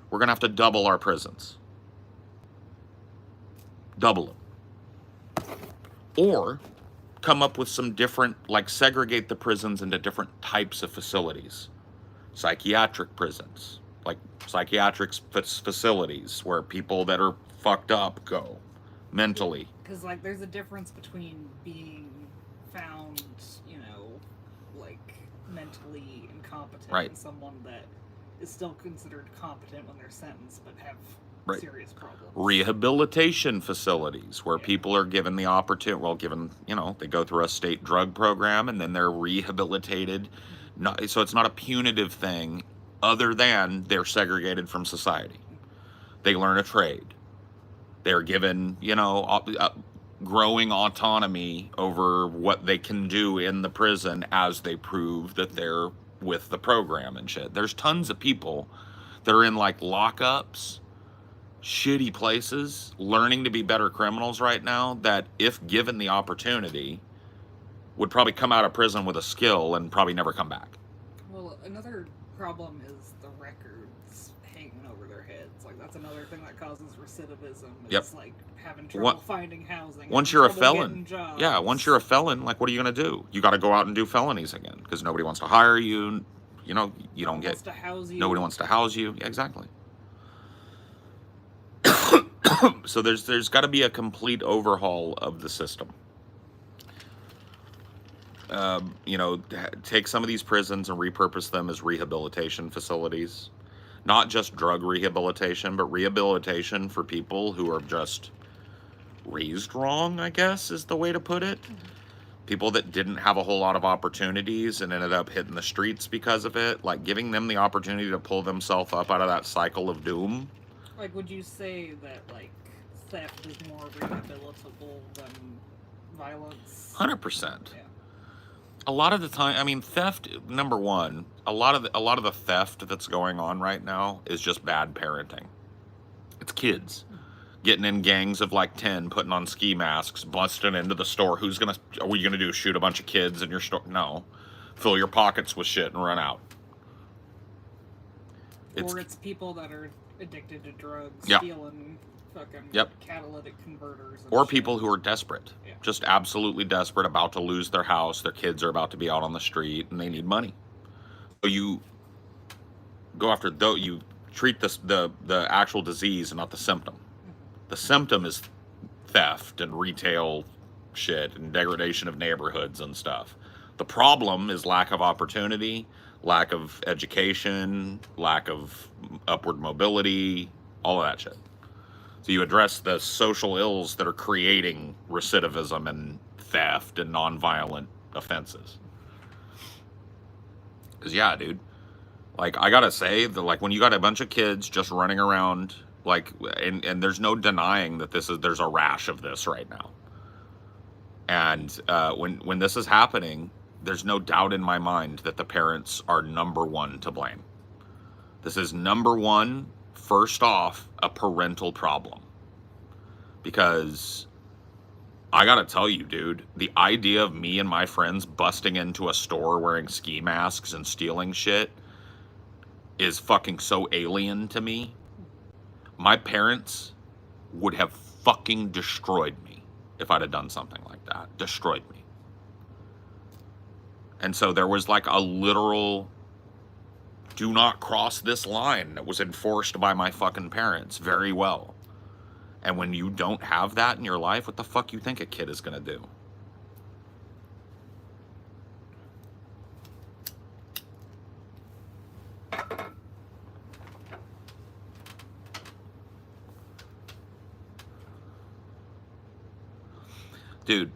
we're going to have to double our prisons. Double them. Or come up with some different, like segregate the prisons into different types of facilities. Psychiatric prisons, like psychiatric facilities where people that are fucked up go mentally. Because like there's a difference between being found, like mentally incompetent, right, and someone that is still considered competent when they're sentenced but have serious problems. Rehabilitation facilities where people are given the opportunity, they go through a state drug program and then they're rehabilitated. So it's not a punitive thing other than they're segregated from society. They learn a trade. They're given, growing autonomy over what they can do in the prison as they prove that they're with the program and shit. There's tons of people that are in like lockups, shitty places, learning to be better criminals right now that, if given the opportunity, would probably come out of prison with a skill and probably never come back. Well, another problem is the records hanging over their heads. Like that's another thing that causes recidivism. It's like having trouble finding housing. Once you're a felon, once you're a felon, like what are you gonna do? You got to go out and do felonies again because nobody wants to hire you. Nobody wants to house you. Yeah, exactly. So there's got to be a complete overhaul of the system. Take some of these prisons and repurpose them as rehabilitation facilities. Not just drug rehabilitation, but rehabilitation for people who are just raised wrong, I guess, is the way to put it. People that didn't have a whole lot of opportunities and ended up hitting the streets because of it. Like giving them the opportunity to pull themselves up out of that cycle of doom. Like, would you say that, like, theft is more rehabilitable than violence? 100%. Yeah. A lot of the time, theft, number one, a lot of the theft that's going on right now is just bad parenting. It's kids getting in gangs of like 10, putting on ski masks, busting into the store. Are we gonna do, shoot a bunch of kids in your store? No. Fill your pockets with shit and run out. Or it's people that are addicted to drugs, stealing fucking catalytic converters. Or people who are desperate, just absolutely desperate, about to lose their house, their kids are about to be out on the street, and they need money. So go after though you treat the actual disease and not the symptom. The symptom is theft and retail shit and degradation of neighborhoods and stuff. The problem is lack of opportunity, lack of education, lack of upward mobility, all of that shit. So you address the social ills that are creating recidivism and theft and nonviolent offenses. Because yeah, dude, like I gotta say that like when you got a bunch of kids just running around like and there's no denying that there's a rash of this right now. And when this is happening, there's no doubt in my mind that the parents are number one to blame. This is number one, first off, a parental problem. Because I gotta tell you, dude, the idea of me and my friends busting into a store wearing ski masks and stealing shit is fucking so alien to me. My parents would have fucking destroyed me if I'd have done something like that. Destroyed me. And so there was like a literal do not cross this line that was enforced by my fucking parents very well. And when you don't have that in your life, what the fuck you think a kid is gonna do? Dude,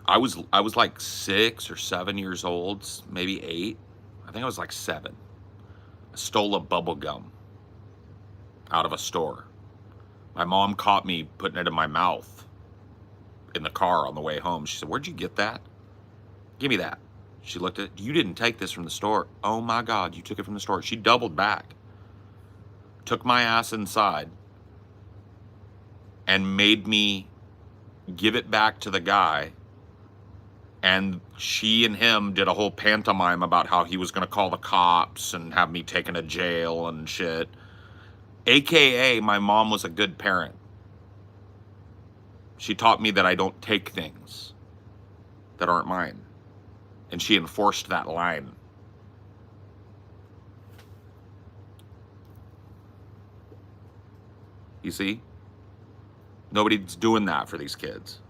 I was like 6 or 7 years old, maybe 8. I think I was like 7. I stole a bubble gum out of a store. My mom caught me putting it in my mouth in the car on the way home. She said, "Where'd you get that? Give me that." She looked at it. "You didn't take this from the store." "Oh my God, you took it from the store." She doubled back, took my ass inside, and made me give it back to the guy. And she and him did a whole pantomime about how he was going to call the cops and have me taken to jail and shit. AKA, my mom was a good parent. She taught me that I don't take things that aren't mine. And she enforced that line. You see? Nobody's doing that for these kids.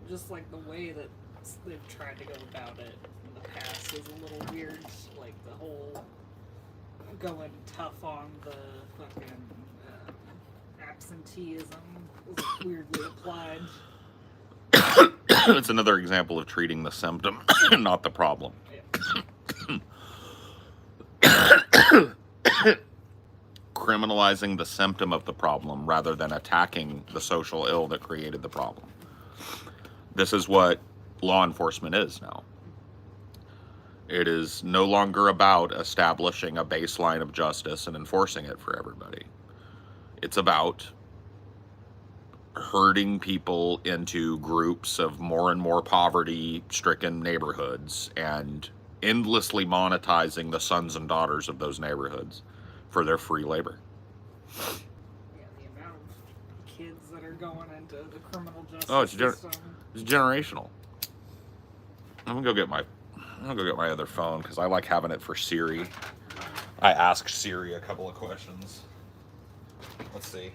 Just like the way that they've tried to go about it in the past is a little weird. Like the whole going tough on the fucking absenteeism was weirdly applied. It's another example of treating the symptom, not the problem. Criminalizing the symptom of the problem rather than attacking the social ill that created the problem. This is what law enforcement is now. It is no longer about establishing a baseline of justice and enforcing it for everybody. It's about herding people into groups of more and more poverty-stricken neighborhoods and endlessly monetizing the sons and daughters of those neighborhoods for their free labor. Yeah, the amount of kids that are going into the criminal justice system. It's generational. I'm gonna go get my other phone because I like having it for Siri. I asked Siri a couple of questions. Let's see.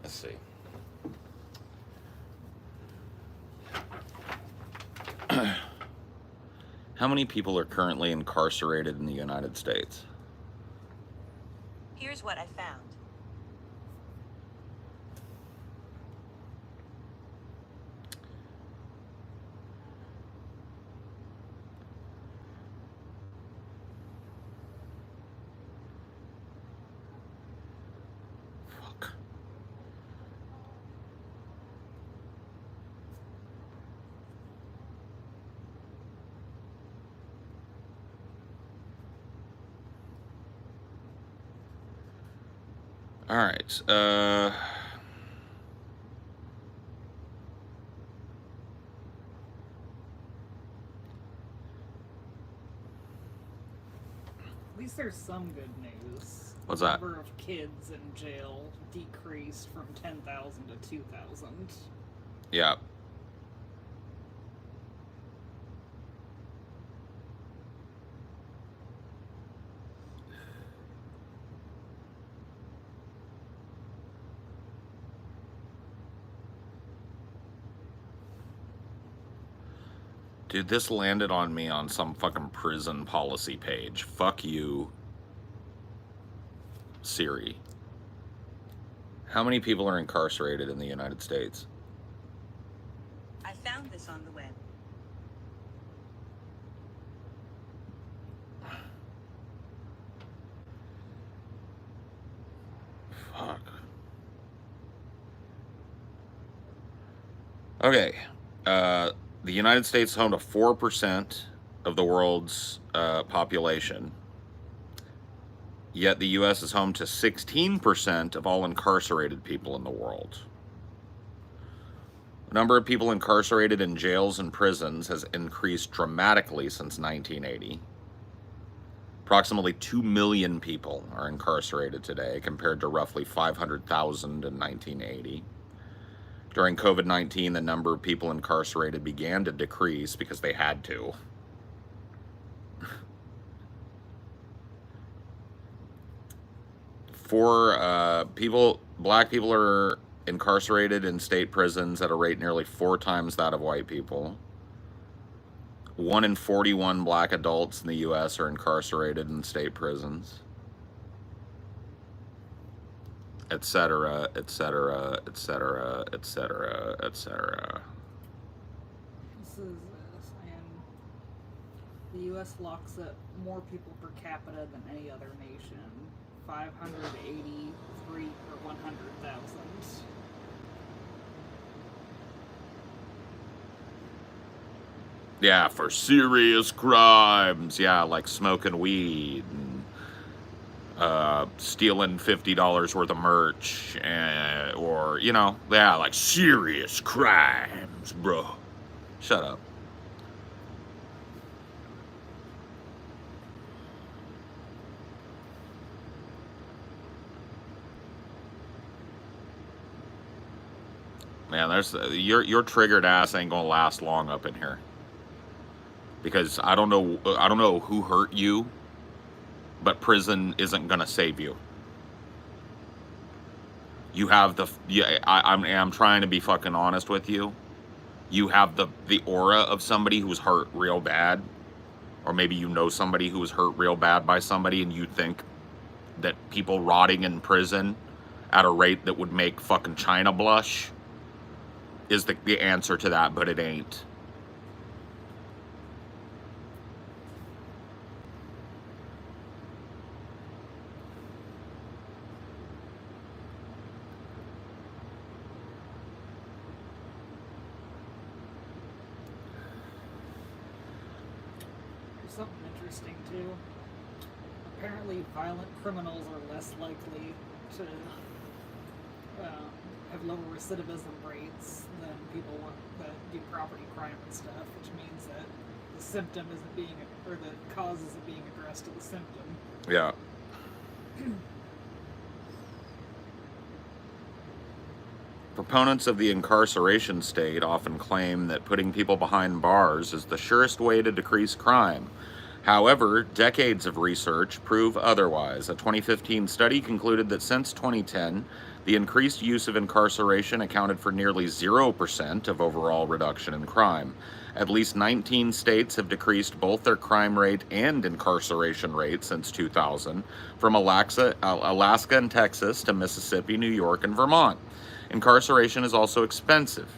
Let's see. How many people are currently incarcerated in the United States? Here's what I found. All right. At least there's some good news. What's the that? number of kids in jail decreased from 10,000 to 2,000. Yeah. Dude, this landed on me on some fucking prison policy page. Fuck you, Siri. How many people are incarcerated in the United States? I found this on the web. Fuck. Okay. The United States is home to 4% of the world's population. Yet the U.S. is home to 16% of all incarcerated people in the world. The number of people incarcerated in jails and prisons has increased dramatically since 1980. Approximately 2 million people are incarcerated today, compared to roughly 500,000 in 1980. During COVID-19, the number of people incarcerated began to decrease because they had to. Black people are incarcerated in state prisons at a rate nearly 4 times that of white people. 1 in 41 black adults in the U.S. are incarcerated in state prisons, etc., etc., etc., etc., etc. This is and the U.S. locks up more people per capita than any other nation. 583 per 100,000. Yeah, for serious crimes. Yeah, like smoking weed and stealing $50 worth of merch, or, you know, yeah, like serious crimes, bro. Shut up. Man, your triggered ass ain't gonna last long up in here. Because I don't know who hurt you, but prison isn't gonna save you. You have I'm trying to be fucking honest with you. You have the aura of somebody who's hurt real bad, or maybe you know somebody who was hurt real bad by somebody, and you think that people rotting in prison at a rate that would make fucking China blush is the answer to that, but it ain't. There's something interesting too. Apparently, violent criminals are less likely to have lower recidivism rates than people that do property crime and stuff, which means that the symptom isn't being, or the cause isn't being addressed to the symptom. Yeah. Proponents of the incarceration state often claim that putting people behind bars is the surest way to decrease crime. However, decades of research prove otherwise. A 2015 study concluded that since 2010, the increased use of incarceration accounted for nearly 0% of overall reduction in crime. At least 19 states have decreased both their crime rate and incarceration rate since 2000, from Alaska and Texas to Mississippi, New York, and Vermont. Incarceration is also expensive.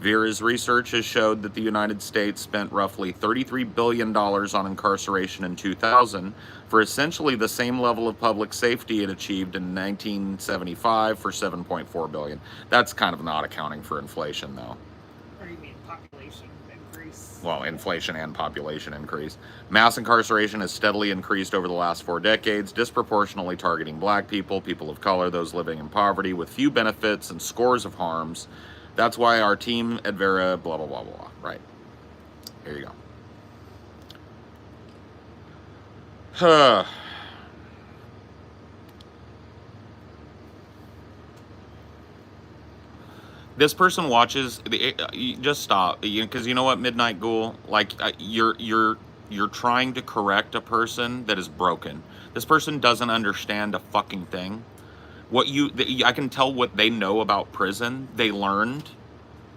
Vera's research has showed that the United States spent roughly $33 billion on incarceration in 2000 for essentially the same level of public safety it achieved in 1975 for $7.4 billion. That's kind of not accounting for inflation, though. Or you mean population increase? increase. Well, inflation and population increase. Mass incarceration has steadily increased over the last 4 decades, disproportionately targeting black people, people of color, those living in poverty, with few benefits and scores of harms. That's why our team at Vera, blah, blah, blah, blah. Right. Here you go. This person watches. You just stop, because you know what, Midnight Ghoul. Like you're trying to correct a person that is broken. This person doesn't understand a fucking thing. I can tell what they know about prison. They learned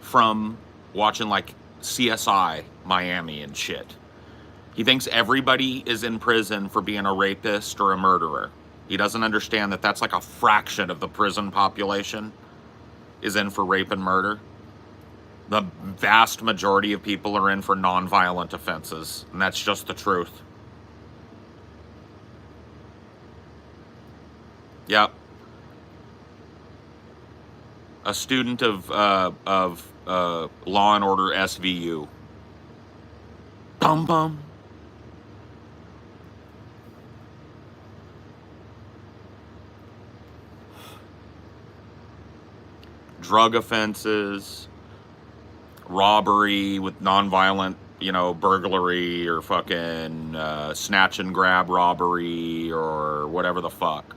from watching like CSI Miami and shit. He thinks everybody is in prison for being a rapist or a murderer. He doesn't understand that that's like a fraction of the prison population is in for rape and murder. The vast majority of people are in for non-violent offenses, and that's just the truth. Yep. A student of Law and Order SVU. Bum bum. Drug offenses, robbery with nonviolent, burglary or fucking snatch and grab robbery or whatever the fuck.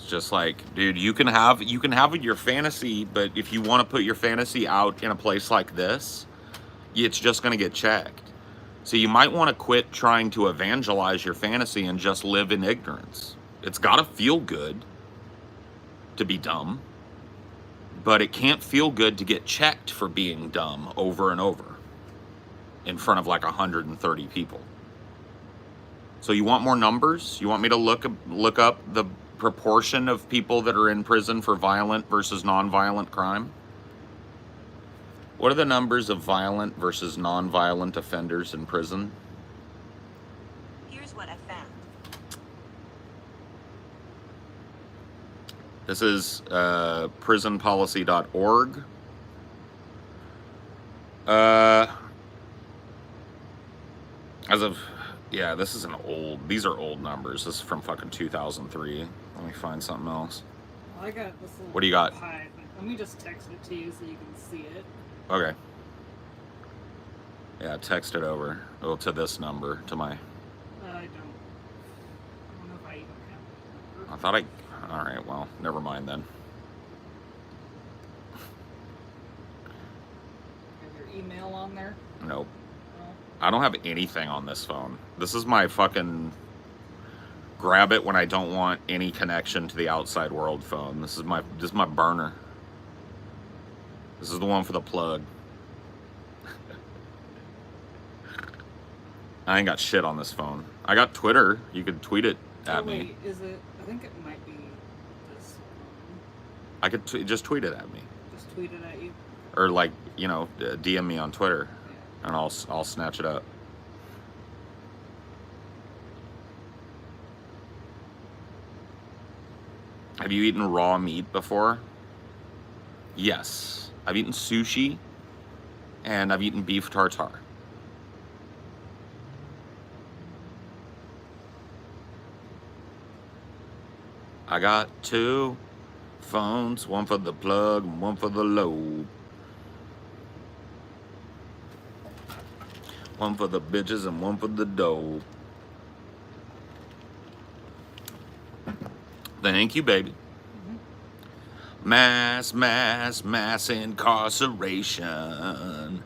Just like, dude, you can have your fantasy, but if you want to put your fantasy out in a place like this, it's just going to get checked. So you might want to quit trying to evangelize your fantasy and just live in ignorance. It's got to feel good to be dumb, but it can't feel good to get checked for being dumb over and over in front of like 130 people. So you want more numbers? You want me to look up the proportion of people that are in prison for violent versus non-violent crime? What are the numbers of violent versus non-violent offenders in prison? Here's what I found. This is prisonpolicy.org. This is these are old numbers. This is from fucking 2003. Let me find something else. Well, I got this little What do you got? pie thing. Let me just text it to you so you can see it. Okay. Yeah, text it over. Oh, to this number, to my... I don't know if I even have it. I thought Alright, well, never mind then. Have your email on there? Nope. No. I don't have anything on this phone. This is my fucking grab it when I don't want any connection to the outside world phone. This is my burner. This is the one for the plug. I ain't got shit on this phone. I got Twitter. You could tweet it at me. Wait, is it? I think it might be this one. I could just tweet it at me. Just tweet it at you. Or like, DM me on Twitter. Yeah. And I'll snatch it up. Have you eaten raw meat before? Yes. I've eaten sushi, and I've eaten beef tartare. I got 2 phones, one for the plug and one for the load. One for the bitches and one for the dough. Thank you, baby. Mass incarceration.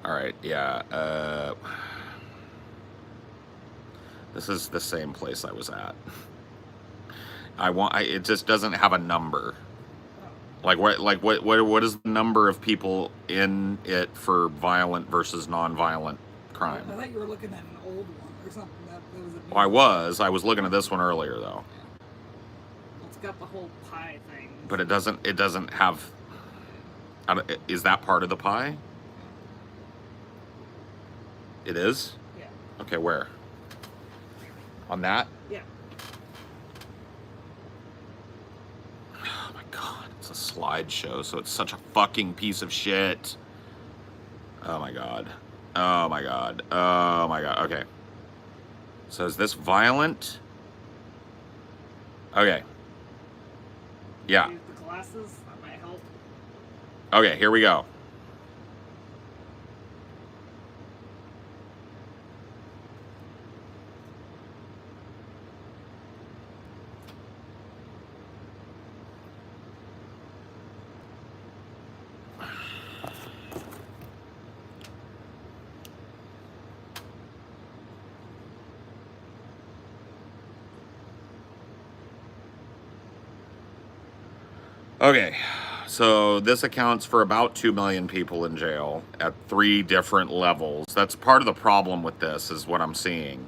All right, yeah. This is the same place I was at. It just doesn't have a number. What is the number of people in it for violent versus non-violent crime? I thought you were looking at an old one or something. That was a new I was looking at this one earlier though. got the whole pie thing. But it doesn't have, is that part of the pie? It is? Yeah. Okay, where? On that? Yeah. Oh my god, it's a slideshow, so it's such a fucking piece of shit. Oh my god. Oh my god. Oh my god. Okay. So is this violent? Okay. Yeah. Use the glasses. That might help. Okay, here we go. Okay, so this accounts for about 2 million people in jail at 3 different levels. That's part of the problem with this, is what I'm seeing,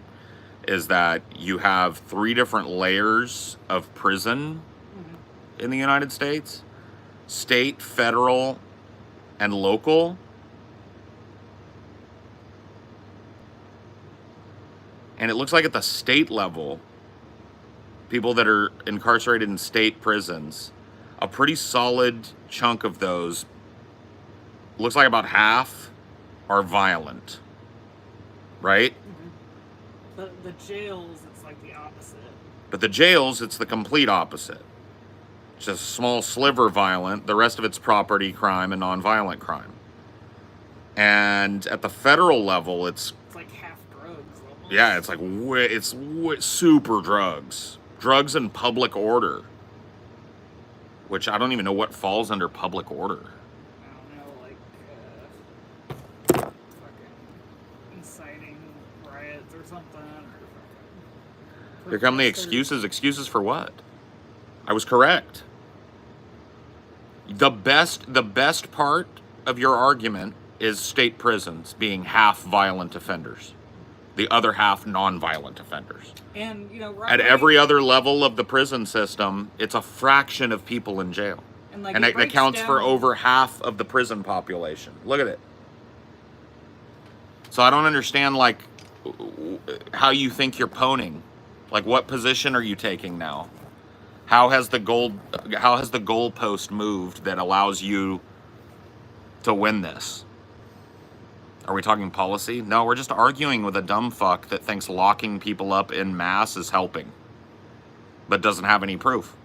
is that you have 3 different layers of prison in the United States: state, federal, and local. And it looks like at the state level, people that are incarcerated in state prisons, a pretty solid chunk of those, looks like about half, are violent, right? The jails, it's like the opposite. But the jails, it's the complete opposite. It's just a small sliver violent, the rest of it's property crime and nonviolent crime. And at the federal level, it's like half drugs almost. Yeah, it's like super drugs. Drugs and public order. Which I don't even know what falls under public order. I don't know, like, fucking inciting riots or something. Or Here come the excuses. Excuses for what? I was correct. The best part of your argument is state prisons being half violent offenders. The other half non-violent offenders. And, you know, at every other level of the prison system, it's a fraction of people in jail. And it accounts for over half of the prison population. Look at it. So I don't understand, like, how you think you're poning. Like, what position are you taking now? How has the goalpost moved that allows you to win this? Are we talking policy? No, we're just arguing with a dumb fuck that thinks locking people up in mass is helping, but doesn't have any proof.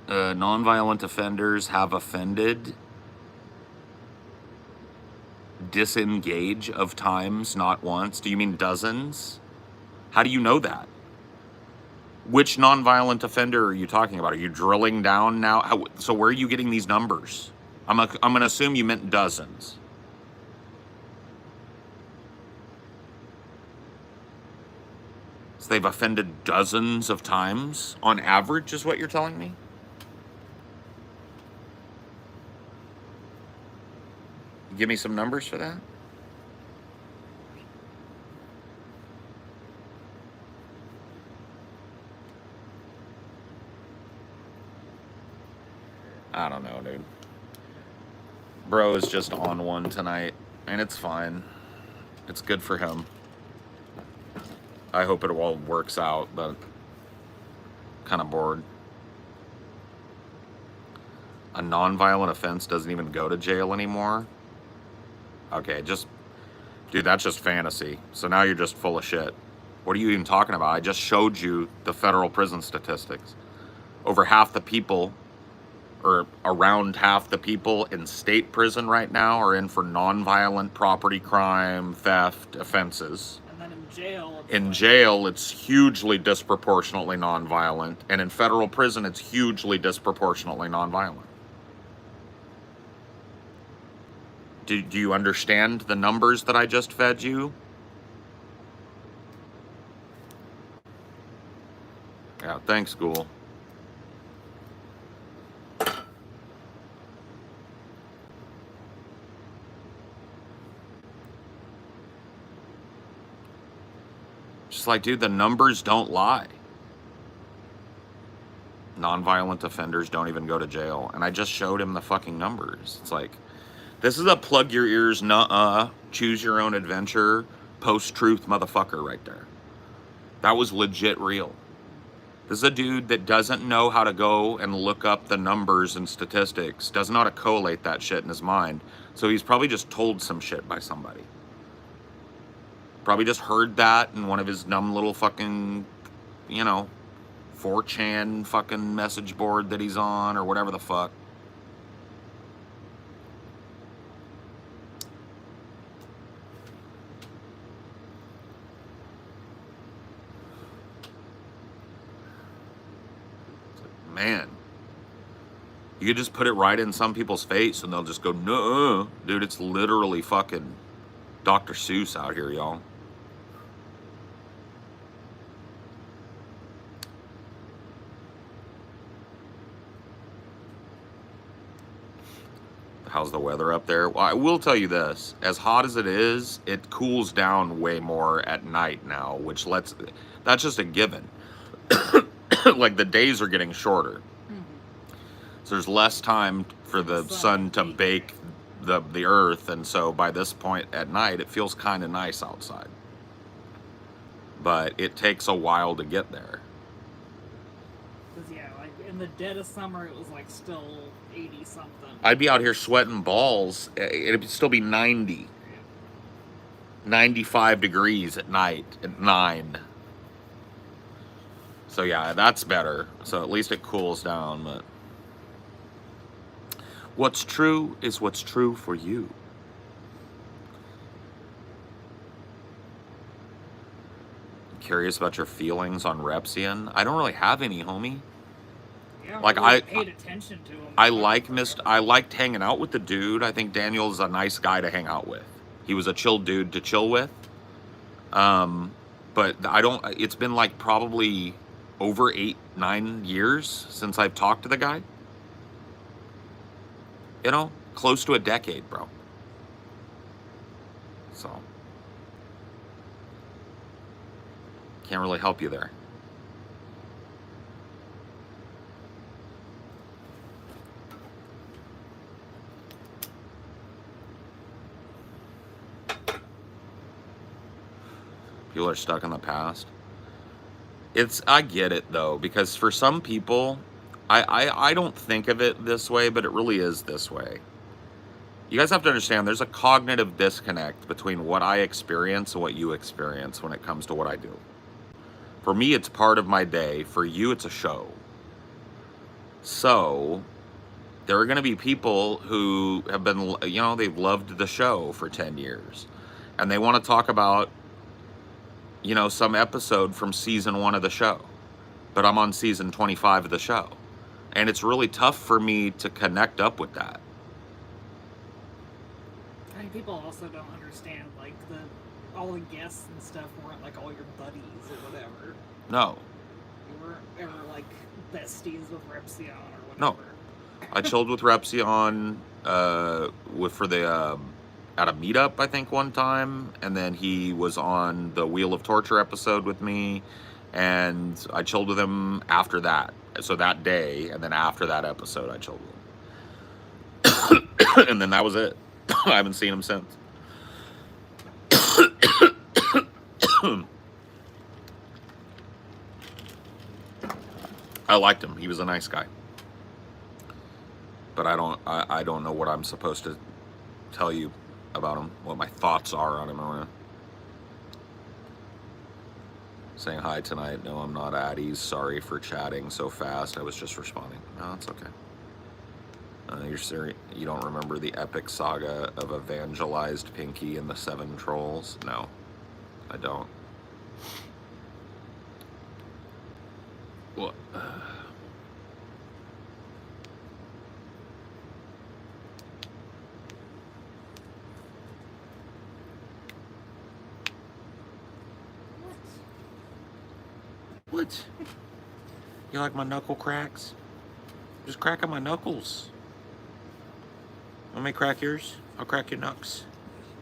Nonviolent offenders have offended disengage of times, not once. Do you mean dozens? How do you know that? Which nonviolent offender are you talking about? Are you drilling down now? So where are you getting these numbers? I'm going to assume you meant dozens. So they've offended dozens of times on average, is what you're telling me? Give me some numbers for that. I don't know, dude. Bro is just on one tonight, and it's fine. It's good for him. I hope it all works out, but kind of bored. A nonviolent offense doesn't even go to jail anymore? Okay, dude, that's just fantasy. So now you're just full of shit. What are you even talking about? I just showed you the federal prison statistics. Over half the people, or around half the people in state prison right now, are in for nonviolent property crime, theft offenses. And then in jail... In jail, it's hugely disproportionately nonviolent. And in federal prison, it's hugely disproportionately nonviolent. Do you understand the numbers that I just fed you? Yeah, thanks, Ghoul. Just like, dude, the numbers don't lie. Nonviolent offenders don't even go to jail. And I just showed him the fucking numbers. It's like, this is a plug your ears, nuh-uh, choose your own adventure, post-truth motherfucker right there. That was legit real. This is a dude that doesn't know how to go and look up the numbers and statistics, doesn't know how to collate that shit in his mind. So he's probably just told some shit by somebody. Probably just heard that in one of his dumb little fucking, 4chan fucking message board that he's on or whatever the fuck. Man, you could just put it right in some people's face and they'll just go, no, dude, it's literally fucking Dr. Seuss out here, y'all. How's the weather up there? Well, I will tell you this, as hot as it is, it cools down way more at night now, which that's just a given. Like the days are getting shorter. So there's less time for the sun to bake the earth, and so by this point at night it feels kind of nice outside. But it takes a while to get there. Cause yeah, like in the dead of summer it was like still 80 something. I'd be out here sweating balls. It'd still be 90. 95 degrees at night at 9. So yeah, that's better. So at least it cools down, but what's true is what's true for you. Curious about your feelings on Repsian? I don't really have any, homie. Yeah, Like really paid attention to him. I liked hanging out with the dude. I think Daniel's a nice guy to hang out with. He was a chill dude to chill with. But it's been like probably over 8-9 years since I've talked to the guy. Close to a decade, bro. So can't really help you there. People are stuck in the past. I get it though, because for some people, I don't think of it this way, but it really is this way. You guys have to understand there's a cognitive disconnect between what I experience and what you experience when it comes to what I do. For me, it's part of my day. For you, it's a show. So there are going to be people who have been, they've loved the show for 10 years and they want to talk about some episode from season 1 of the show, but I'm on season 25 of the show. And it's really tough for me to connect up with that. I think people also don't understand, like, all the guests and stuff weren't, like, all your buddies or whatever. No. You weren't ever, like, besties with Repsion or whatever. No. I chilled with Repsion at a meetup, I think, one time, and then he was on the Wheel of Torture episode with me, and I chilled with him after that. So that day, and then after that episode, I chilled with him. And then that was it. I haven't seen him since. I liked him. He was a nice guy. But I don't know what I'm supposed to tell you about him, what my thoughts are on him. Saying hi tonight. No, I'm not at ease. Sorry for chatting so fast. I was just responding. No, it's okay. You're serious? You don't remember the epic saga of evangelized Pinky and the 7 Trolls? No, I don't. What? What? You like my knuckle cracks? Just cracking my knuckles. Want me to crack yours? I'll crack your knucks.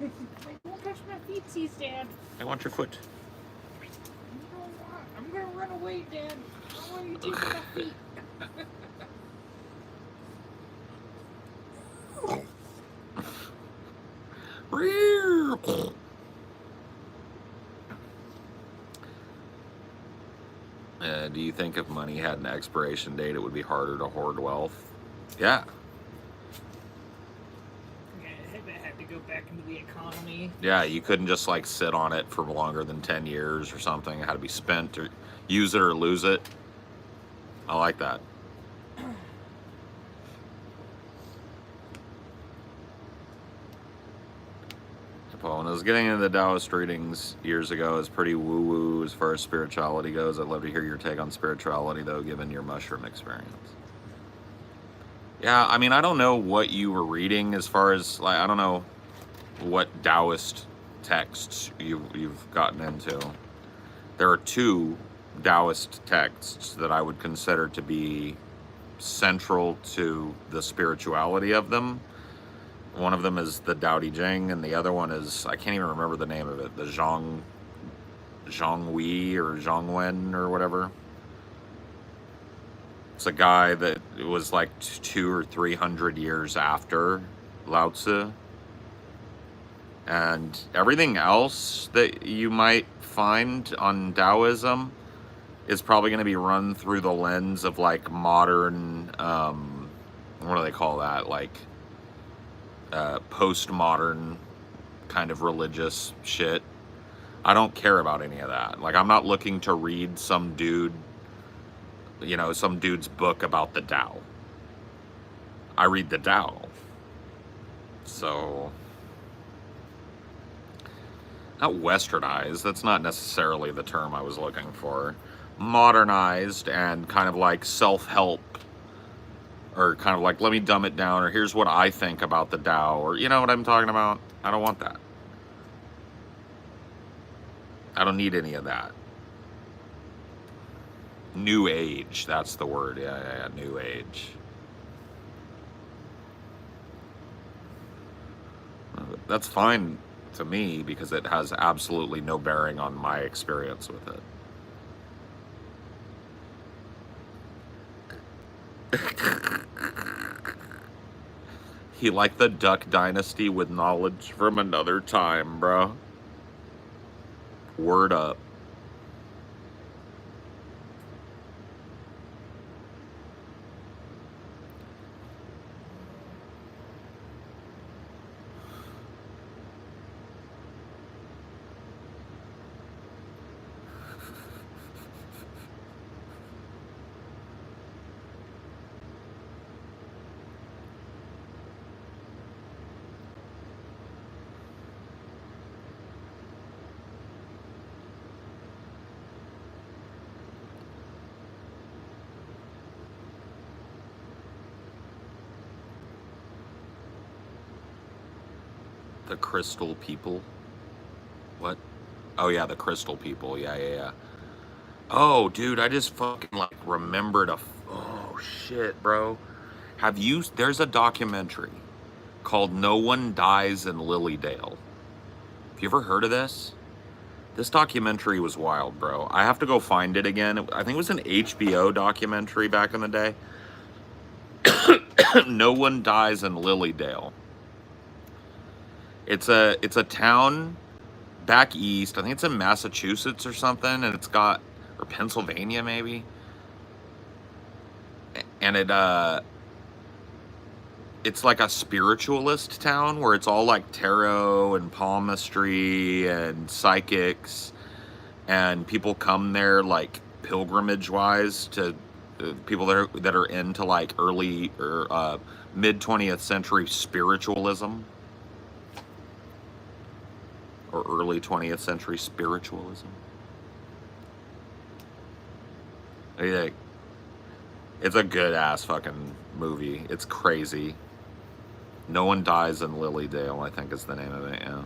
Like, don't touch my feetsies, Dad. I want your foot. I'm gonna run away, Dad. I don't want you taking my feet. Do you think if money had an expiration date, it would be harder to hoard wealth? Yeah. It had to go back into the economy. Yeah, you couldn't just like sit on it for longer than 10 years or something. It had to be spent or use it or lose it. I like that. When I was getting into the Taoist readings years ago, it's pretty woo-woo as far as spirituality goes. I'd love to hear your take on spirituality, though, given your mushroom experience. Yeah, I mean, I don't know what you were reading as far as, like, I don't know what Taoist texts you've gotten into. There are two Taoist texts that I would consider to be central to the spirituality of them. One of them is the Tao Te Ching, and the other one is, I can't even remember the name of it, the Zhonghui or Zhongwen or whatever. It's a guy that was like 200 or 300 years after Lao Tzu. And everything else that you might find on Taoism is probably going to be run through the lens of like modern, what do they call that? Like, postmodern kind of religious shit. I don't care about any of that. Like, I'm not looking to read some dude, you know, some dude's book about the Tao. I read the Tao. So, not westernized, that's not necessarily the term I was looking for. Modernized and kind of like self-help, or kind of like, let me dumb it down, or here's what I think about the Tao, or you know what I'm talking about? I don't want that. I don't need any of that. New Age, that's the word. Yeah, New Age. That's fine to me because it has absolutely no bearing on my experience with it. He liked the Duck Dynasty with knowledge from another time, bro. Word up. The Crystal People. What? Oh yeah, the Crystal People. Yeah. Oh, dude, I just fucking like remembered oh shit, bro. There's a documentary called No One Dies in Lilydale. Have you ever heard of this? This documentary was wild, bro. I have to go find it again. I think it was an HBO documentary back in the day. No One Dies in Lilydale. It's a town back east. I think it's in Massachusetts or something, and or Pennsylvania maybe. And it's like a spiritualist town where it's all like tarot and palmistry and psychics, and people come there like pilgrimage wise to people that are into like early or mid 20th century spiritualism. Or early 20th century spiritualism. What do you think? It's a good ass fucking movie. It's crazy. No One Dies in Lilydale, I think is the name of it, yeah.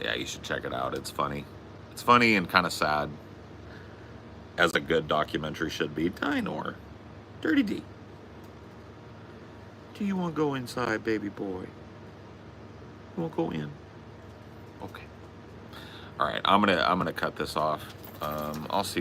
Yeah, you should check it out. It's funny. It's funny and kind of sad. as a good documentary should be. Dinor, Dirty D. Do you want to go inside, baby boy? You want to go in? Okay. All right, I'm gonna cut this off. I'll see.